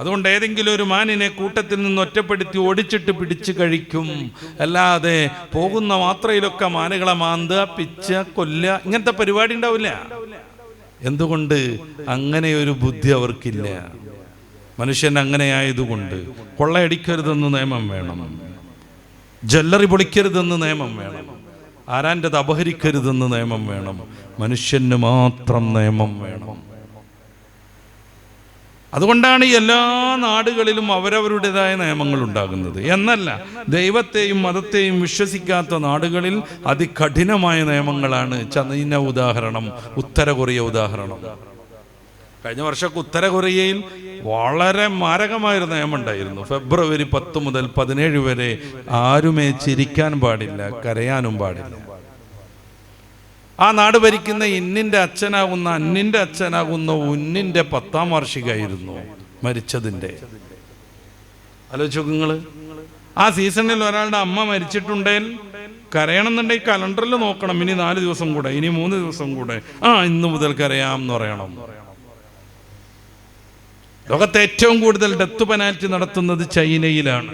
അതുകൊണ്ട് ഏതെങ്കിലും ഒരു മാനിനെ കൂട്ടത്തിൽ നിന്ന് ഒറ്റപ്പെടുത്തി ഓടിച്ചിട്ട് പിടിച്ച് കഴിക്കും. അല്ലാതെ പോകുന്ന മാത്രയിലൊക്കെ മാനുകളെ മാന്തുക, പിച്ച, കൊല്ല, ഇങ്ങനത്തെ പരിപാടി ഉണ്ടാവില്ല. എന്തുകൊണ്ട്? അങ്ങനെ ഒരു ബുദ്ധി അവർക്കില്ല. മനുഷ്യൻ അങ്ങനെ ആയതുകൊണ്ട് കൊള്ളയടിക്കരുതെന്ന് നിയമം വേണം, ജ്വല്ലറി പൊളിക്കരുതെന്ന് നിയമം വേണം, ആരാൻ്റെത് അപഹരിക്കരുതെന്ന് നിയമം വേണം. മനുഷ്യന് മാത്രം നിയമം വേണം. അതുകൊണ്ടാണ് എല്ലാ നാടുകളിലും അവരവരുടേതായ നിയമങ്ങൾ ഉണ്ടാകുന്നത്. എന്നല്ല, ദൈവത്തെയും മതത്തെയും വിശ്വസിക്കാത്ത നാടുകളിൽ അതികഠിനമായ നിയമങ്ങളാണ്. ചൈന ഉദാഹരണം, ഉത്തര കൊറിയ ഉദാഹരണം. കഴിഞ്ഞ വർഷമൊക്കെ ഉത്തര കൊറിയയിൽ വളരെ മാരകമായൊരു നിയമം ഉണ്ടായിരുന്നു. ഫെബ്രുവരി 10 മുതൽ 17 വരെ ആരുമേ ചിരിക്കാൻ പാടില്ല, കരയാനും പാടില്ല. ആ നാട് ഭരിക്കുന്ന അന്നിൻ്റെ അച്ഛനാകുന്ന ഉന്നിൻ്റെ 10ാം വാർഷികമായിരുന്നു മരിച്ചതിൻ്റെ. ആലോചിച്ച് നോക്ക് നിങ്ങൾ. ആ സീസണിൽ ഒരാളുടെ അമ്മ മരിച്ചിട്ടുണ്ടെങ്കിൽ കരയണമെന്നുണ്ടെങ്കിൽ കലണ്ടറിൽ നോക്കണം, ഇനി 4 ദിവസം കൂടെ, ഇനി 3 ദിവസം കൂടെ, ഇന്ന് മുതൽ കരയാം എന്ന് പറയണം. ലോകത്തെ ഏറ്റവും കൂടുതൽ ഡെത്ത് പെനാൽറ്റി നടത്തുന്നത് ചൈനയിലാണ്.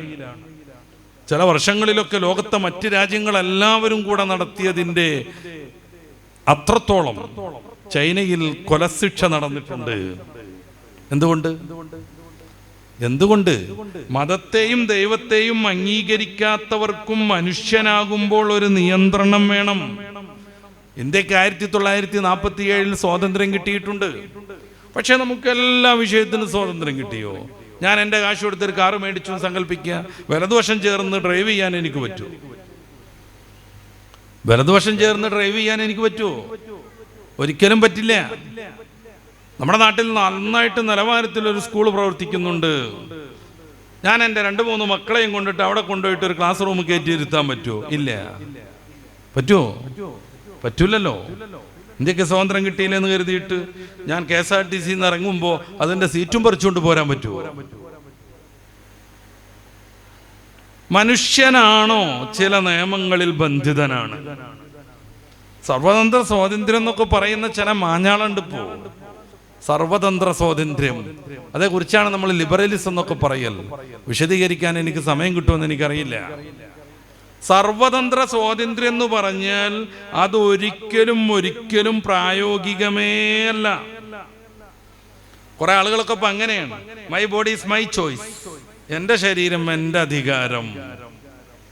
ചില വർഷങ്ങളിലൊക്കെ ലോകത്തെ മറ്റ് രാജ്യങ്ങളെല്ലാവരും കൂടെ നടത്തിയതിൻ്റെ അത്രത്തോളം ചൈനയിൽ കൊലശിക്ഷ നടന്നിട്ടുണ്ട്. എന്തുകൊണ്ട്? മതത്തെയും ദൈവത്തെയും അംഗീകരിക്കാത്തവർക്കും മനുഷ്യനാകുമ്പോൾ ഒരു നിയന്ത്രണം വേണം. ഇന്ത്യക്ക് 1947 സ്വാതന്ത്ര്യം കിട്ടിയിട്ടുണ്ട്. പക്ഷെ നമുക്ക് എല്ലാ വിഷയത്തിനും സ്വാതന്ത്ര്യം കിട്ടിയോ? ഞാൻ എൻ്റെ കാശ് കൊടുത്തൊരു കാറ് മേടിച്ചു സങ്കല്പിക്കുക, വലതുവശം ചേർന്ന് ഡ്രൈവ് ചെയ്യാൻ എനിക്ക് പറ്റുമോ? ഒരിക്കലും പറ്റില്ല. നമ്മുടെ നാട്ടിൽ നന്നായിട്ട് നിലവാരത്തിലൊരു സ്കൂൾ പ്രവർത്തിക്കുന്നുണ്ട്. ഞാൻ എൻ്റെ 2-3 മക്കളെയും കൊണ്ടിട്ട് അവിടെ കൊണ്ടുപോയിട്ട് ഒരു ക്ലാസ് റൂം കയറ്റി ഇരുത്താൻ പറ്റുമോ? ഇല്ല. പറ്റൂലല്ലോ. ഇന്ത്യക്ക് സ്വാതന്ത്ര്യം കിട്ടിയില്ലെന്ന് കരുതിയിട്ട് ഞാൻ KSRTC ഇറങ്ങുമ്പോൾ അതിൻ്റെ സീറ്റും പറിച്ചുകൊണ്ട് പോരാൻ പറ്റുമോ? മനുഷ്യനാണോ ചില നിയമങ്ങളിൽ ബന്ധിതനാണ്? സർവതന്ത്ര സ്വാതന്ത്ര്യം എന്നൊക്കെ പറയുന്ന ചില മാഞ്ഞാളുണ്ട് ഇപ്പോൾ. സർവതന്ത്ര സ്വാതന്ത്ര്യം, അതേക്കുറിച്ചാണ് നമ്മൾ ലിബറലിസം എന്നൊക്കെ പറയൽ. വിശദീകരിക്കാൻ എനിക്ക് സമയം കിട്ടുമെന്ന് എനിക്കറിയില്ല. സർവതന്ത്ര സ്വാതന്ത്ര്യം എന്ന് പറഞ്ഞാൽ അത് ഒരിക്കലും പ്രായോഗികമേ അല്ല. കുറെ ആളുകളൊക്കെ ഇപ്പൊ അങ്ങനെയാണ്, my body is my choice, എൻ്റെ ശരീരം എൻ്റെ അധികാരം.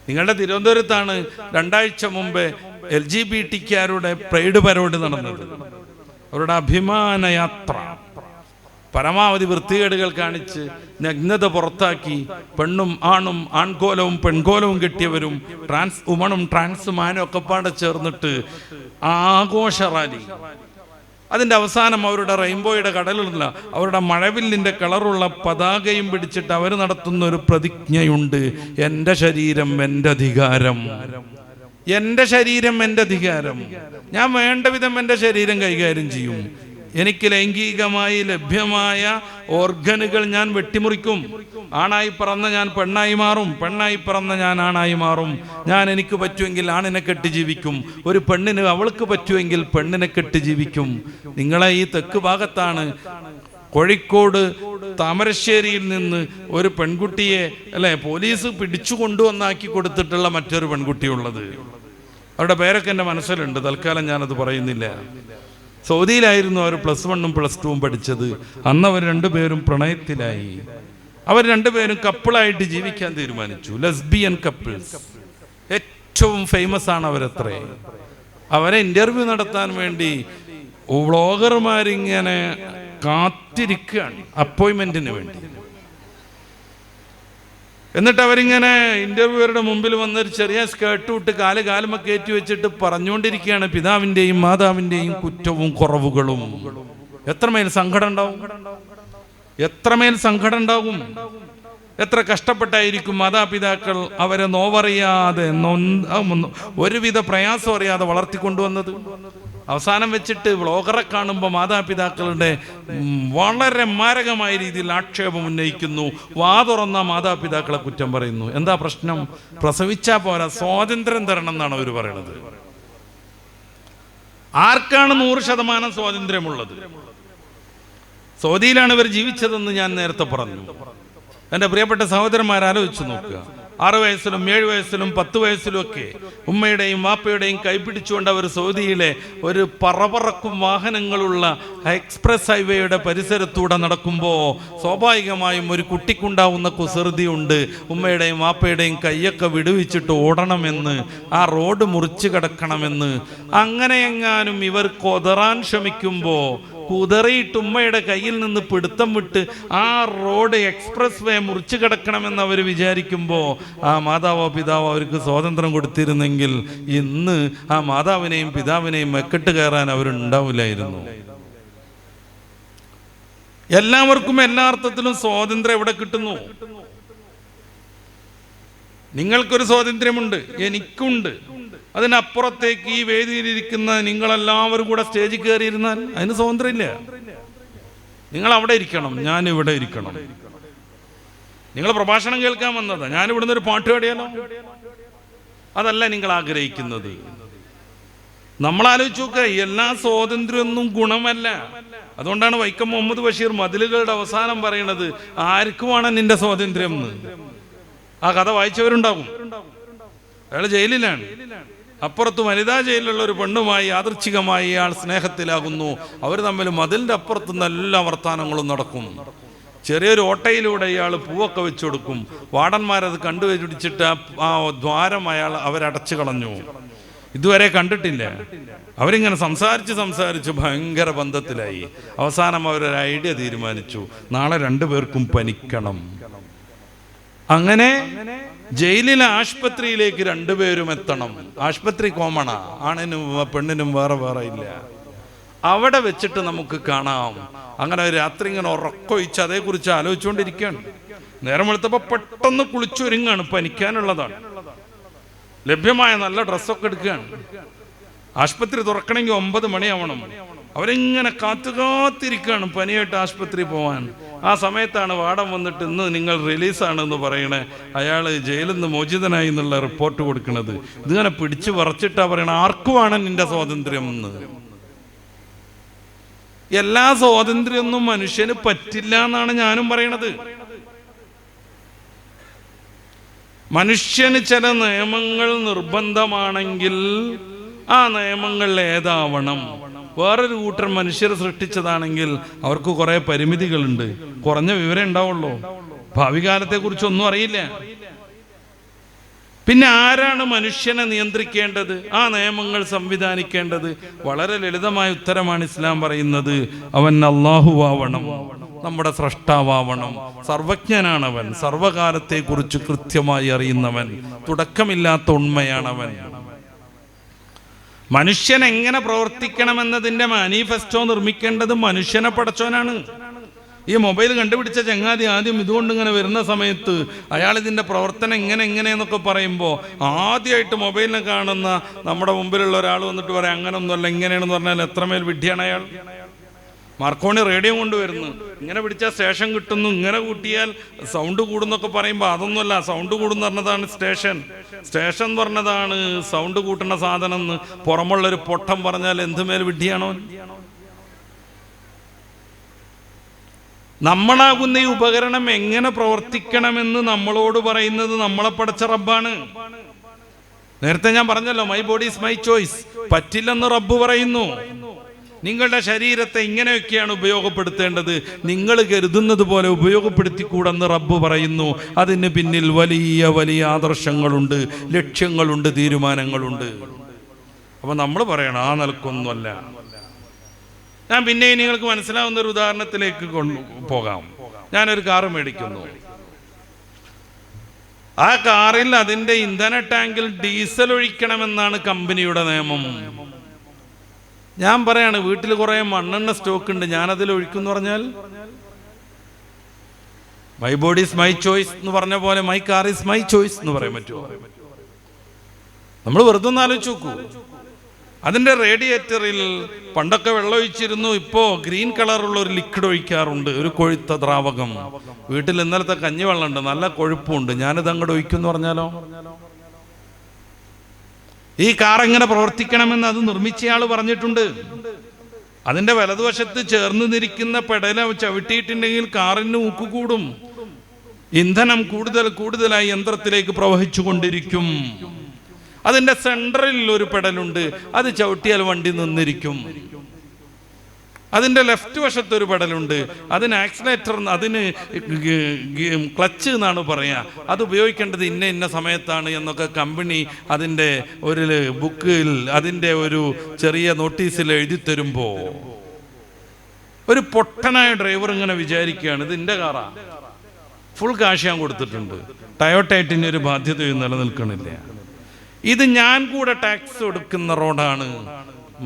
നിങ്ങളുടെ തിരുവനന്തപുരത്താണ് 2 ആഴ്ച മുമ്പേ LGBT-ക്കാരുടെ പ്രൈഡ് പരോഡ് നടന്നത്. അവരുടെ അഭിമാന യാത്ര പരമാവധി വൃത്തികേടുകൾ കാണിച്ച് നഗ്നത പുറത്താക്കി പെണ്ണും ആണും ആൺകോലവും പെൺകോലവും കെട്ടിയവരും ട്രാൻസ് വുമണും ട്രാൻസ് മാനും ഒക്കെ പാടെ ചേർന്നിട്ട് ആഘോഷ റാലി. അതിൻ്റെ അവസാനം അവരുടെ റെയിൻബോയുടെ കടലുള്ള അവരുടെ മഴവില്ലിൻ്റെ കളറുള്ള പതാകയും പിടിച്ചിട്ട് അവർ നടത്തുന്ന ഒരു പ്രതിജ്ഞയുണ്ട്, എൻ്റെ ശരീരം എൻ്റെ അധികാരം, എൻ്റെ ശരീരം എൻ്റെ അധികാരം. ഞാൻ വേണ്ട വിധം എൻ്റെ ശരീരം കൈകാര്യം ചെയ്യും. എനിക്ക് ലൈംഗികമായി ലഭ്യമായ ഓർഗനുകൾ ഞാൻ വെട്ടിമുറിക്കും. ആണായി പിറന്ന ഞാൻ പെണ്ണായി മാറും, പെണ്ണായി പിറന്ന ഞാൻ ആണായി മാറും. ഞാൻ എനിക്ക് പറ്റുമെങ്കിൽ ആണിനെ കെട്ടി ജീവിക്കും, ഒരു പെണ്ണിന് അവൾക്ക് പറ്റുമെങ്കിൽ പെണ്ണിനെ കെട്ടി ജീവിക്കും. നിങ്ങളെ ഈ തെക്ക് ഭാഗത്താണ് കോഴിക്കോട് താമരശ്ശേരിയിൽ നിന്ന് ഒരു പെൺകുട്ടിയെ പോലീസ് പിടിച്ചു കൊണ്ടുവന്നാക്കി കൊടുത്തിട്ടുള്ള മറ്റൊരു പെൺകുട്ടിയുള്ളത്. അവരുടെ പേരൊക്കെ എൻ്റെ മനസ്സിലുണ്ട്, തൽക്കാലം ഞാനത് പറയുന്നില്ല. സൗദിയിലായിരുന്നു അവർ +1 +2 പഠിച്ചത്. അന്ന് അവർ രണ്ടുപേരും പ്രണയത്തിലായി. അവർ രണ്ടുപേരും കപ്പിളായിട്ട് ജീവിക്കാൻ തീരുമാനിച്ചു. Lesbian couples. ഏറ്റവും ഫേമസ് ആണ് അവരത്രേ. അവരെ ഇന്റർവ്യൂ നടത്താൻ വേണ്ടി വ്ളോഗർമാരിങ്ങനെ കാത്തിരിക്കുകയാണ് അപ്പോയിൻമെന്റിന് വേണ്ടി. എന്നിട്ട് അവരിങ്ങനെ ഇന്റർവ്യൂവറുടെ മുമ്പിൽ വന്നൊരു ചെറിയ സ്കേർട്ട് വിട്ട് കാലുമ കയറ്റി വെച്ചിട്ട് പറഞ്ഞുകൊണ്ടിരിക്കുകയാണ് പിതാവിൻ്റെയും മാതാവിൻ്റെയും കുറ്റവും കുറവുകളും. എത്രമേൽ സങ്കടം ഉണ്ടാവും, എത്രമേൽ സങ്കടം ഉണ്ടാകും. എത്ര കഷ്ടപ്പെട്ടായിരിക്കും മാതാപിതാക്കൾ അവരെ നോവറിയാതെ ഒരുവിധ പ്രയാസം അറിയാതെ വളർത്തിക്കൊണ്ടുവന്നത്. അവസാനം വെച്ചിട്ട് വ്ളോഗറെ കാണുമ്പോൾ മാതാപിതാക്കളുടെ വളരെ മാരകമായ രീതിയിൽ ആക്ഷേപം ഉന്നയിക്കുന്നു. തുറന്ന മാതാപിതാക്കളെ കുറ്റം പറയുന്നു. എന്താ പ്രശ്നം? പ്രസവിച്ചാ പോരാ, സ്വാതന്ത്ര്യം തരണം എന്നാണ് അവർ പറയുന്നത്. ആർക്കാണ് 100% സ്വാതന്ത്ര്യമുള്ളത്? സൗദിയിലാണ് ഇവർ ജീവിച്ചതെന്ന് ഞാൻ നേരത്തെ പറഞ്ഞു. എൻ്റെ പ്രിയപ്പെട്ട സഹോദരന്മാർ ആലോചിച്ച് നോക്കുക. 6 വയസ്സിലും 7 വയസ്സിലും 10 വയസ്സിലും ഒക്കെ ഉമ്മയുടെയും വാപ്പയുടെയും കൈപിടിച്ചുകൊണ്ട് അവർ സൗദിയിലെ ഒരു പറക്കും വാഹനങ്ങളുള്ള എക്സ്പ്രസ് ഹൈവേയുടെ പരിസരത്തൂടെ നടക്കുമ്പോൾ സ്വാഭാവികമായും ഒരു കുട്ടിക്കുണ്ടാവുന്ന കുസൃതിയുണ്ട്. ഉമ്മയുടെയും വാപ്പയുടെയും കൈയൊക്കെ വിടുവിച്ചിട്ട് ഓടണമെന്ന്, ആ റോഡ് മുറിച്ച് കിടക്കണമെന്ന്. അങ്ങനെയെങ്ങാനും ഇവർ കൊതറാൻ ശ്രമിക്കുമ്പോൾ കുതറിയിട്ട് ഉമ്മയുടെ കയ്യിൽ നിന്ന് പിടുത്തം വിട്ട് ആ റോഡ് എക്സ്പ്രസ് വേ മുറിച്ചു കിടക്കണമെന്ന് അവർ വിചാരിക്കുമ്പോൾ ആ മാതാവോ പിതാവോ അവർക്ക് സ്വാതന്ത്ര്യം കൊടുത്തിരുന്നെങ്കിൽ ഇന്ന് ആ മാതാവിനെയും പിതാവിനെയും മെക്കെട്ട് കയറാൻ അവരുണ്ടാവില്ലായിരുന്നു. എല്ലാവർക്കും എല്ലാ അർത്ഥത്തിലും സ്വാതന്ത്ര്യം എവിടെ കിട്ടുന്നു? നിങ്ങൾക്കൊരു സ്വാതന്ത്ര്യമുണ്ട്, എനിക്കുണ്ട്. അതിനപ്പുറത്തേക്ക് ഈ വേദിയിലിരിക്കുന്ന നിങ്ങളെല്ലാവരും കൂടെ സ്റ്റേജിൽ കയറിയിരുന്നാൽ അതിന് സ്വാതന്ത്ര്യമില്ല. നിങ്ങൾ അവിടെ ഇരിക്കണം, ഞാൻ ഇവിടെ ഇരിക്കണം. നിങ്ങൾ പ്രഭാഷണം കേൾക്കാൻ വന്നതാ, ഞാൻ ഇവിടുന്ന് ഒരു പാട്ട് പാടിയാലോ? അതല്ല നിങ്ങൾ ആഗ്രഹിക്കുന്നത്. നമ്മൾ ആലോചിച്ച് നോക്കുക, എല്ലാ സ്വാതന്ത്ര്യമൊന്നും ഗുണമല്ല. അതുകൊണ്ടാണ് വൈക്കം മുഹമ്മദ് ബഷീർ മതിലുകളുടെ അവസാനം പറയുന്നത് ആർക്കുമാണ് നിന്റെ സ്വാതന്ത്ര്യം എന്ന്. ആ കഥ വായിച്ചവരുണ്ടാകും. അയാൾ ജയിലിലാണ്. അപ്പുറത്ത് വനിതാ ജയിലിലുള്ള ഒരു പെണ്ണുമായി യാദൃച്ഛികമായി ഇയാൾ സ്നേഹത്തിലാകുന്നു. അവർ തമ്മിൽ മതിലിന്റെ അപ്പുറത്ത് നല്ല വർത്താനങ്ങളും നടക്കും. ചെറിയൊരു ഓട്ടയിലൂടെ ഇയാൾ പൂവൊക്കെ വെച്ചു കൊടുക്കും. വാർഡന്മാരത് കണ്ടുപിടിച്ചിട്ട് ആ ദ്വാരം അവരടച്ചു കളഞ്ഞു. ഇതുവരെ കണ്ടിട്ടില്ല. അവരിങ്ങനെ സംസാരിച്ച് ഭയങ്കര ബന്ധത്തിലായി. അവസാനം അവരൊരു ഐഡിയ തീരുമാനിച്ചു, നാളെ രണ്ടുപേർക്കും പനിക്കണം. അങ്ങനെ ജയിലിലെ ആശുപത്രിയിലേക്ക് രണ്ടുപേരും എത്തണം. ആശുപത്രി കോമണാ, ആണിനും പെണ്ണിനും വേറെ ഇല്ല. അവിടെ വെച്ചിട്ട് നമുക്ക് കാണാം. അങ്ങനെ രാത്രി ഇങ്ങനെ ഉറക്കൊഴിച്ച് അതേക്കുറിച്ച് ആലോചിച്ചുകൊണ്ടിരിക്കുകയാണ്. നേരം വെളുത്തപ്പോൾ പെട്ടെന്ന് കുളിച്ചൊരുങ്ങാണ്, പനിക്കാനുള്ളതാണ്. ലഭ്യമായ നല്ല ഡ്രസ്സൊക്കെ എടുക്കുകയാണ്. ആശുപത്രി തുറക്കണമെങ്കിൽ 9 മണിയാവണം. അവരിങ്ങനെ കാത്തിരിക്കുകയാണ് പനിയായിട്ട് ആശുപത്രി പോവാൻ. ആ സമയത്താണ് വാർഡൻ വന്നിട്ട് ഇന്ന് നിങ്ങൾ റിലീസാണെന്ന് പറയണേ. അയാൾ ജയിലിൽ നിന്ന് മോചിതനായി എന്നുള്ള റിപ്പോർട്ട് കൊടുക്കുന്നത്. ഇതിങ്ങനെ പിടിച്ചു വറച്ചിട്ടാ പറയണ ആർക്കുമാണ് നിന്റെ സ്വാതന്ത്ര്യം എന്ന്. എല്ലാ സ്വാതന്ത്ര്യമൊന്നും മനുഷ്യന് പറ്റില്ല എന്നാണ് ഞാനും പറയണത്. മനുഷ്യന് ചില നിയമങ്ങൾ നിർബന്ധമാണെങ്കിൽ ആ നിയമങ്ങൾ ഏതാവണം. വേറൊരു കൂട്ടർ മനുഷ്യരെ സൃഷ്ടിച്ചതാണെങ്കിൽ അവർക്ക് കുറെ പരിമിതികളുണ്ട്, കുറഞ്ഞ വിവരം ഉണ്ടാവുള്ളൂ, ഭാവി കാലത്തെ കുറിച്ചൊന്നും അറിയില്ല. പിന്നെ ആരാണ് മനുഷ്യനെ നിയന്ത്രിക്കേണ്ടത്, ആ നിയമങ്ങൾ സംവിധാനിക്കേണ്ടത്? വളരെ ലളിതമായ ഉത്തരമാണ് ഇസ്ലാം പറയുന്നത്. അവൻ അല്ലാഹുവാവണം, നമ്മുടെ സ്രഷ്ടാവണം, സർവജ്ഞനാണവൻ, സർവകാലത്തെക്കുറിച്ച് കൃത്യമായി അറിയുന്നവൻ, തുടക്കമില്ലാത്ത ഉണ്മയാണവൻ. മനുഷ്യൻ എങ്ങനെ പ്രവർത്തിക്കണമെന്നതിന്റെ മാനിഫെസ്റ്റോ നിർമ്മിക്കേണ്ടത് മനുഷ്യനെ പടച്ചോനാണ്. ഈ മൊബൈൽ കണ്ടുപിടിച്ച ചങ്ങാതി ആദ്യം ഇതുകൊണ്ട് ഇങ്ങനെ വരുന്ന സമയത്ത് അയാൾ ഇതിന്റെ പ്രവർത്തനം എങ്ങനെയെന്നൊക്കെ പറയുമ്പോൾ ആദ്യമായിട്ട് മൊബൈലിനെ കാണുന്ന നമ്മുടെ മുമ്പിലുള്ള ഒരാൾ വന്നിട്ട് പറയാം അങ്ങനെയൊന്നുമല്ല ഇങ്ങനെയാണെന്ന് പറഞ്ഞാൽ എത്രമേൽ വിഡ്ഢിയാണ് അയാൾ. മാർക്കോണി റേഡിയോ കൊണ്ടുവരുന്നു, ഇങ്ങനെ പിടിച്ചാൽ സ്റ്റേഷൻ കിട്ടുന്നു, ഇങ്ങനെ കൂട്ടിയാൽ സൗണ്ട് കൂടുന്നൊക്കെ പറയുമ്പോൾ അതൊന്നുമല്ല, സൗണ്ട് കൂടുന്ന പറഞ്ഞതാണ് സ്റ്റേഷൻ എന്ന് പറഞ്ഞതാണ് സൗണ്ട് കൂട്ടുന്ന സാധനം എന്ന് പുറമുള്ളൊരു പൊട്ടം പറഞ്ഞാൽ എന്തുമേൽ വിഡ്ഢിയാണോ? നമ്മളാകുന്ന ഈ ഉപകരണം എങ്ങനെ പ്രവർത്തിക്കണമെന്ന് നമ്മളോട് പറയുന്നത് നമ്മളെ പടച്ച റബ്ബാണ്. നേരത്തെ ഞാൻ പറഞ്ഞല്ലോ, my body is my choice. പറ്റില്ലെന്ന് റബ്ബ് പറയുന്നു. നിങ്ങളുടെ ശരീരത്തെ ഇങ്ങനെയൊക്കെയാണ് ഉപയോഗപ്പെടുത്തേണ്ടത്, നിങ്ങൾ കരുതുന്നത് പോലെ ഉപയോഗപ്പെടുത്തിക്കൂടെന്ന് റബ്ബ് പറയുന്നു. അതിന് പിന്നിൽ വലിയ വലിയ ആദർശങ്ങളുണ്ട്, ലക്ഷ്യങ്ങളുണ്ട്, തീരുമാനങ്ങളുണ്ട്. അപ്പൊ നമ്മൾ പറയണം ആ നിലക്കൊന്നുമല്ല. ഞാൻ പിന്നെ നിങ്ങൾക്ക് മനസ്സിലാവുന്ന ഒരു ഉദാഹരണത്തിലേക്ക് പോകാം. ഞാനൊരു കാറ് മേടിക്കുന്നു. ആ കാറിൽ അതിന്റെ ഇന്ധന ടാങ്കിൽ ഡീസൽ ഒഴിക്കണമെന്നാണ് കമ്പനിയുടെ നിയമം. ഞാൻ പറയാണ്, വീട്ടിൽ കുറെ മണ്ണെണ്ണ സ്റ്റോക്ക് ഉണ്ട്, ഞാനതിൽ ഒഴിക്കും എന്ന് പറഞ്ഞാൽ my body is my choice എന്ന് പറഞ്ഞ പോലെ my car is my choice എന്ന് പറയാൻ പറ്റുമോ? നമ്മൾ വെറുതെ ഒന്ന് ആലോചിച്ച് നോക്കൂ. അതിന്റെ റേഡിയേറ്ററിൽ പണ്ടൊക്കെ വെള്ളം ഒഴിച്ചിരുന്നു, ഇപ്പോ ഗ്രീൻ കളറുള്ള ഒരു ലിക്വിഡ് ഒഴിക്കാറുണ്ട്, ഒരു കൊഴുത്ത ദ്രാവകം. വീട്ടിൽ ഇന്നലത്തെ കഞ്ഞിവെള്ളം ഉണ്ട്, നല്ല കൊഴുപ്പുണ്ട്, ഞാനിത് അങ്ങോട്ട് ഒഴിക്കും എന്ന് പറഞ്ഞാലോ? ഈ കാർ എങ്ങനെ പ്രവർത്തിക്കണമെന്ന് അത് നിർമ്മിച്ചയാൾ പറഞ്ഞിട്ടുണ്ട്. അതിന്റെ വലതുവശത്ത് ചേർന്ന് നിൽക്കുന്ന പെടല ചവിട്ടിയിട്ടുണ്ടെങ്കിൽ കാറിന് ഊക്ക് കൂടും, ഇന്ധനം കൂടുതലായി യന്ത്രത്തിലേക്ക് പ്രവഹിച്ചു കൊണ്ടിരിക്കും. അതിന്റെ സെൻട്രലിൽ ഒരു പെടലുണ്ട്, അത് ചവിട്ടിയാൽ വണ്ടി നിന്നിരിക്കും. അതിന്റെ ലെഫ്റ്റ് വശത്ത് ഒരു പെടലുണ്ട്, അതിന് ആക്സിലേറ്റർ, അതിന് ക്ലച്ച് എന്നാണ് പറയാ. അത് ഉപയോഗിക്കേണ്ടത് ഇന്ന സമയത്താണ് എന്നൊക്കെ കമ്പനി അതിന്റെ ഒരു ബുക്കിൽ, അതിന്റെ ഒരു ചെറിയ നോട്ടീസിൽ എഴുതി തരുമ്പോ ഒരു പൊട്ടനായ ഡ്രൈവർ ഇങ്ങനെ വിചാരിക്കുകയാണ്, ഇത് എന്റെ കാറാ, ഫുൾ കാശ് ഞാൻ കൊടുത്തിട്ടുണ്ട്, ടയോട്ടയായിട്ടിന് ഒരു ബാധ്യതയും നിലനിൽക്കണില്ല, ഇത് ഞാൻ കൂടെ ടാക്സ് കൊടുക്കുന്ന റോഡാണ്,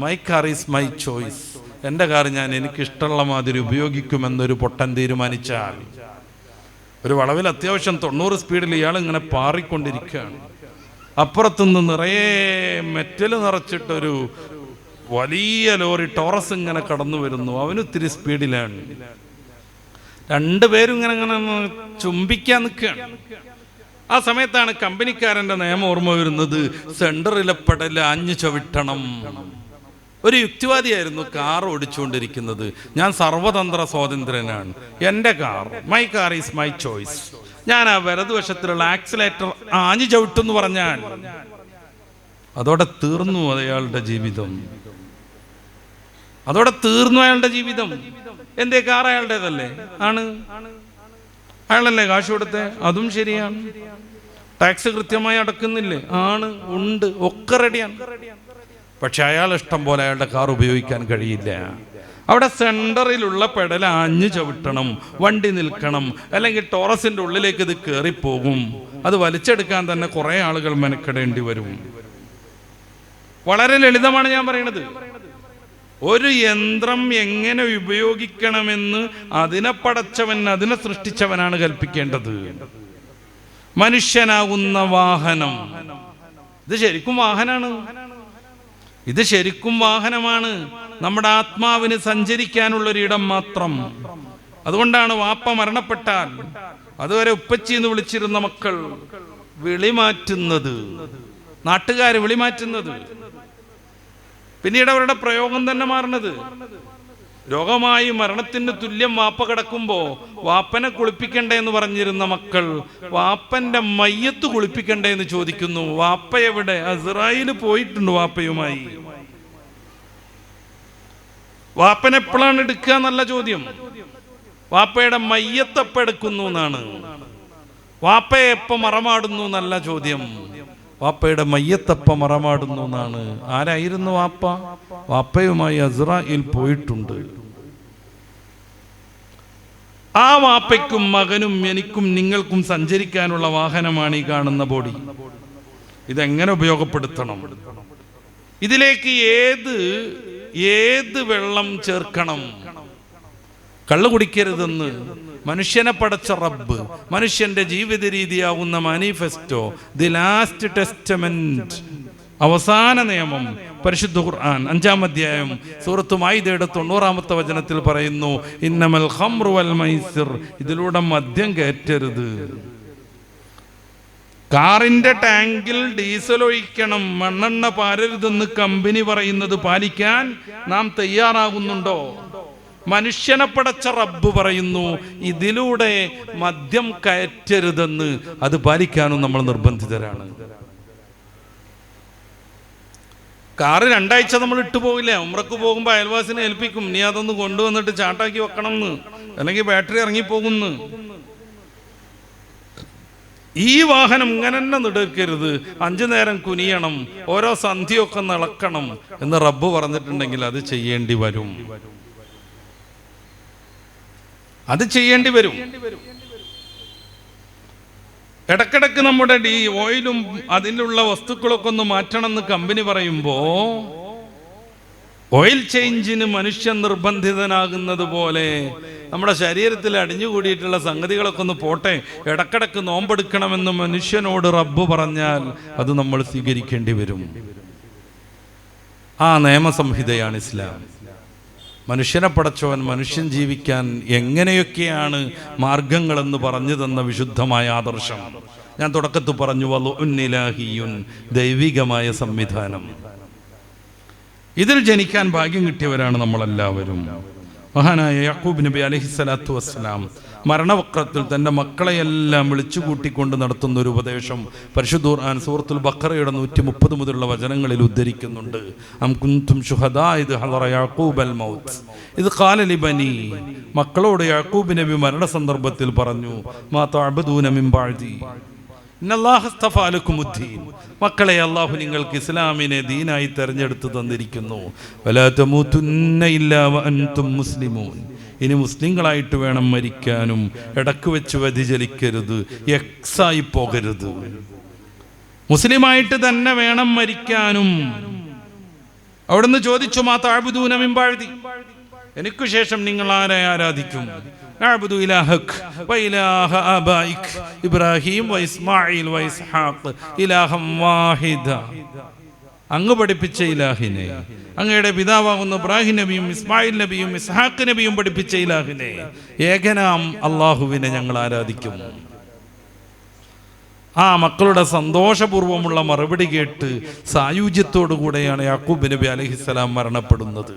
my car is my choice, എൻ്റെ കാർ ഞാൻ എനിക്കിഷ്ടമുള്ള മാതിരി ഉപയോഗിക്കുമെന്നൊരു പൊട്ടൻ തീരുമാനിച്ചാൽ, ഒരു വളവിൽ അത്യാവശ്യം 90 സ്പീഡിൽ ഇയാൾ ഇങ്ങനെ പാറിക്കൊണ്ടിരിക്കുകയാണ്, അപ്പുറത്തുനിന്ന് നിറയെ മെറ്റൽ നിറച്ചിട്ടൊരു വലിയ ലോറി ടോറസ് ഇങ്ങനെ കടന്നു വരുന്നു, അവനൊത്തിരി സ്പീഡിലാണ്, രണ്ടുപേരും ഇങ്ങനെ ചുംബിക്കാൻ നിൽക്കുകയാണ്. ആ സമയത്താണ് കമ്പനിക്കാരൻ്റെ നിയമം ഓർമ്മ വരുന്നത്, സെൻറ്ററിലെ പെടൽ ആഞ്ഞു ചവിട്ടണം. ഒരു യുക്തിവാദിയായിരുന്നു കാർ ഓടിച്ചുകൊണ്ടിരിക്കുന്നത്. ഞാൻ സർവതന്ത്ര സ്വാതന്ത്ര്യനാണ്, എൻ്റെ car, my car is my choice, ഞാൻ ആ വലതുവശത്തിലുള്ള ആക്സിലേറ്റർ ആഞ്ഞു ചവിട്ടെന്ന് പറഞ്ഞാൽ അതോടെ തീർന്നു അയാളുടെ ജീവിതം, അതോടെ തീർന്നു അയാളുടെ ജീവിതം. എന്തേ, കാർ അയാളുടേതല്ലേ? ആണ്, അയാളല്ലേ കാശ് കൊടുത്തേ, അതും ശരിയാണ്. ടാക്സ് കൃത്യമായി അടക്കുന്നില്ലേ? ആണ്, ഉണ്ട്, ഒക്കെ റെഡിയാണ്. പക്ഷെ അയാൾ ഇഷ്ടം പോലെ അയാളുടെ കാർ ഉപയോഗിക്കാൻ കഴിയില്ല. അവിടെ സെന്ററിലുള്ള പെടൽ ആഞ്ഞു ചവിട്ടണം, വണ്ടി നിൽക്കണം, അല്ലെങ്കിൽ ടോറസിന്റെ ഉള്ളിലേക്ക് ഇത് കയറിപ്പോകും. അത് വലിച്ചെടുക്കാൻ തന്നെ കുറെ ആളുകൾ മെനക്കെടേണ്ടി വരും. വളരെ ലളിതമാണ് ഞാൻ പറയുന്നത്. ഒരു യന്ത്രം എങ്ങനെ ഉപയോഗിക്കണമെന്ന് അതിനെ പടച്ചവൻ, അതിനെ സൃഷ്ടിച്ചവനാണ് കൽപ്പിക്കേണ്ടത്. മനുഷ്യനാകുന്ന വാഹനം, ഇത് ശരിക്കും വാഹനമാണ്, ഇത് ശരിക്കും വാഹനമാണ്, നമ്മുടെ ആത്മാവിന് സഞ്ചരിക്കാനുള്ളൊരിടം മാത്രം. അതുകൊണ്ടാണ് വാപ്പ മരണപ്പെട്ടാൽ അതുവരെ ഉപ്പച്ചി എന്ന് വിളിച്ചിരുന്ന മക്കൾ വിളിമാറ്റുന്നത്, നാട്ടുകാർ വിളിമാറ്റുന്നത്. പിന്നീട് അവരുടെ പ്രയോഗം തന്നെ മാറുന്നത്. രോഗമായി മരണത്തിന് തുല്യം വാപ്പ കിടക്കുമ്പോ വാപ്പനെ കുളിപ്പിക്കണ്ടേ എന്ന് പറഞ്ഞിരുന്ന മക്കൾ വാപ്പന്റെ മയ്യത്ത് കുളിപ്പിക്കണ്ടേ എന്ന് ചോദിക്കുന്നു. വാപ്പ എവിടെ? അസ്രായേൽ പോയിട്ടുണ്ട് വാപ്പയുമായി. വാപ്പനെ എപ്പോഴാണ് എടുക്കുക എന്നല്ല ചോദ്യം, വാപ്പയുടെ മയ്യത്ത് എപ്പോൾ എടുക്കുന്നു എന്നാണ്. വാപ്പയെ എപ്പോൾ മറമാടുന്നു എന്നല്ല ചോദ്യം, വാപ്പയുടെ മയ്യത്തപ്പ മറമാടുന്നു എന്നാണ്. ആരായിരുന്നു വാപ്പ? വാപ്പയുമായി അസ്രായേൽ പോയിട്ടുണ്ട്. ആ വാപ്പയ്ക്കും മകനും എനിക്കും നിങ്ങൾക്കും സഞ്ചരിക്കാനുള്ള വാഹനമാണ് ഈ കാണുന്ന ബോഡി. ഇതെങ്ങനെ ഉപയോഗപ്പെടുത്തണം? ഇതിലേക്ക് ഏത് വെള്ളം ചേർക്കണം? കള്ളു കുടിക്കരുതെന്ന് മനുഷ്യനെ പടച്ച റബ്ബ്, മനുഷ്യന്റെ ജീവിത രീതിയാവുന്ന മാനിഫെസ്റ്റോ, ദി ലാസ്റ്റ് ടെസ്റ്റമെന്റ്, അവസാന നിയമം, പരിശുദ്ധ ഖുർആൻ 5-ാം അധ്യായം സൂറത്ത് മാഇദയുടെ 90-ാമത്തെ വചനത്തിൽ പറയുന്നു, ഇന്നമൽ ഖംറു വൽ മൈസിർ, ഇതിലൂടെ മദ്യം കയറ്റരുത്. കാറിന്റെ ടാങ്കിൽ ഡീസൽ ഒഴിക്കണം, മണ്ണെണ്ണ പാരരുതെന്ന് കമ്പനി പറയുന്നത് പാലിക്കാൻ നാം തയ്യാറാകുന്നുണ്ടോ? മനുഷ്യനെ പടച്ച റബ്ബ് പറയുന്നു ഇതിലൂടെ മദ്യം കയറ്റരുതെന്ന്, അത് പാലിക്കാനും നമ്മൾ നിർബന്ധിതരാണ്. കാറ് 2 ആഴ്ച നമ്മൾ ഇട്ടു പോകില്ല. ഉംറക്ക് പോകുമ്പോൾ അയൽവാസിനെ ഏൽപ്പിക്കും, നീ അതൊന്ന് കൊണ്ടുവന്നിട്ട് ചാട്ടാക്കി വെക്കണം എന്ന്, അല്ലെങ്കിൽ ബാറ്ററി ഇറങ്ങിപ്പോകുന്നു. ഈ വാഹനം ഇങ്ങനെ തന്നെ നിടക്കരുത്, 5 നേരം കുനിയണം, ഓരോ സന്ധിയൊക്കെ നടക്കണം എന്ന് റബ്ബ് പറഞ്ഞിട്ടുണ്ടെങ്കിൽ അത് ചെയ്യേണ്ടി വരും. അത് ചെയ്യേണ്ടി വരും. ഇടക്കിടക്ക് നമ്മുടെ ഓയിലും അതിലുള്ള വസ്തുക്കളൊക്കെ ഒന്ന് മാറ്റണം എന്ന് കമ്പനി പറയുമ്പോ ഓയിൽ ചേഞ്ചിന് മനുഷ്യൻ നിർബന്ധിതനാകുന്നത് പോലെ നമ്മുടെ ശരീരത്തിൽ അടിഞ്ഞുകൂടിയിട്ടുള്ള സംഗതികളൊക്കെ ഒന്ന് പോട്ടെ, ഇടക്കിടക്ക് നോമ്പെടുക്കണമെന്ന് മനുഷ്യനോട് റബ്ബ് പറഞ്ഞാൽ അത് നമ്മൾ സ്വീകരിക്കേണ്ടി വരും. ആ നിയമസംഹിതയാണ് ഇസ്ലാം. മനുഷ്യനെ പടച്ചവൻ മനുഷ്യൻ ജീവിക്കാൻ എങ്ങനെയൊക്കെയാണ് മാർഗങ്ങളെന്ന് പറഞ്ഞു തന്ന വിശുദ്ധമായ ആദർശം. ഞാൻ തുടക്കത്തിൽ പറഞ്ഞു, വലുന്നിലാഹിയുൻ, ദൈവികമായ സംവിധാനം. ഇതിൽ ജനിക്കാൻ ഭാഗ്യം കിട്ടിയവരാണ് നമ്മളെല്ലാവരും. മഹാനായ യാക്കൂബ് നബി അലൈഹിസ്സലാത്തു വസ്സലാം മരണവക്രത്തിൽ തൻ്റെ മക്കളെയെല്ലാം വിളിച്ചു കൂട്ടിക്കൊണ്ട് നടത്തുന്ന ഒരു ഉപദേശം പരിശുദ്ധ ഖുർആൻ സൂറത്തുൽ ബഖറയുടെ 130 മുതലുള്ള വചനങ്ങളിൽ ഉദ്ധരിക്കുന്നുണ്ട്. അം കുൻതും ശുഹദാ ഇദ് ഹളറ യാക്കൂബൽ മൗത്ത് ഇദ് ഖാല ലിബനി, മക്കളോട് യാക്കൂബ് നബി മരണ സന്ദർഭത്തിൽ പറഞ്ഞു, മാ തഅബദൂന മിൻ ബഅദി ഇന്നല്ലാഹ അസ്തഫാ ലക്കുമുദ്ദീൻ, മക്കളെ, അല്ലാഹു നിങ്ങൾക്ക് ഇസ്ലാമിനെ ദീനായി തെരഞ്ഞെടുത്തു തന്നിരിക്കുന്നു. വലാ തമൂതുന്ന ഇല്ലാ വഅൻതും മുസ്ലിമൂൻ, ഇനി മുസ്ലിങ്ങളായിട്ട് വേണം മരിക്കാനും, ഇടക്ക് വെച്ച് വ്യതിചലിക്കരുത്, എക്സായി പോകരുത്, മുസ്ലിമായിട്ട് തന്നെ വേണം മരിക്കാനും. അവിടുന്ന് ചോദിച്ചു, മാ തഅബുദൂന മിൻ ബഅദി, എനിക്ക് ശേഷം നിങ്ങൾ ആരെ ആരാധിക്കും? നഅബുദു ഇലാഹക് വഇലാഹ ആബായിക് ഇബ്രാഹിം വഇസ്മാഈൽ വഇസ്ഹാഖ് ഇലാഹം വാഹിദ, അങ്ങ് പഠിപ്പിച്ച ഇലാഹിനെ, അങ്ങയുടെ പിതാവാകുന്ന ഇബ്രാഹിം നബിയും ഇസ്മായിൽ നബിയും ഇസ്ഹാഖ് നബിയും പഠിപ്പിച്ച ഇലാഹിനെ, ഏകനാം അള്ളാഹുവിനെ ഞങ്ങൾ ആരാധിക്കും. ആ മക്കളുടെ സന്തോഷപൂർവമുള്ള മറുപടി കേട്ട് സായുജ്യത്തോടു കൂടെയാണ് യാക്കൂബ് നബി അലൈഹിസ്സലാം മരണപ്പെടുന്നത്.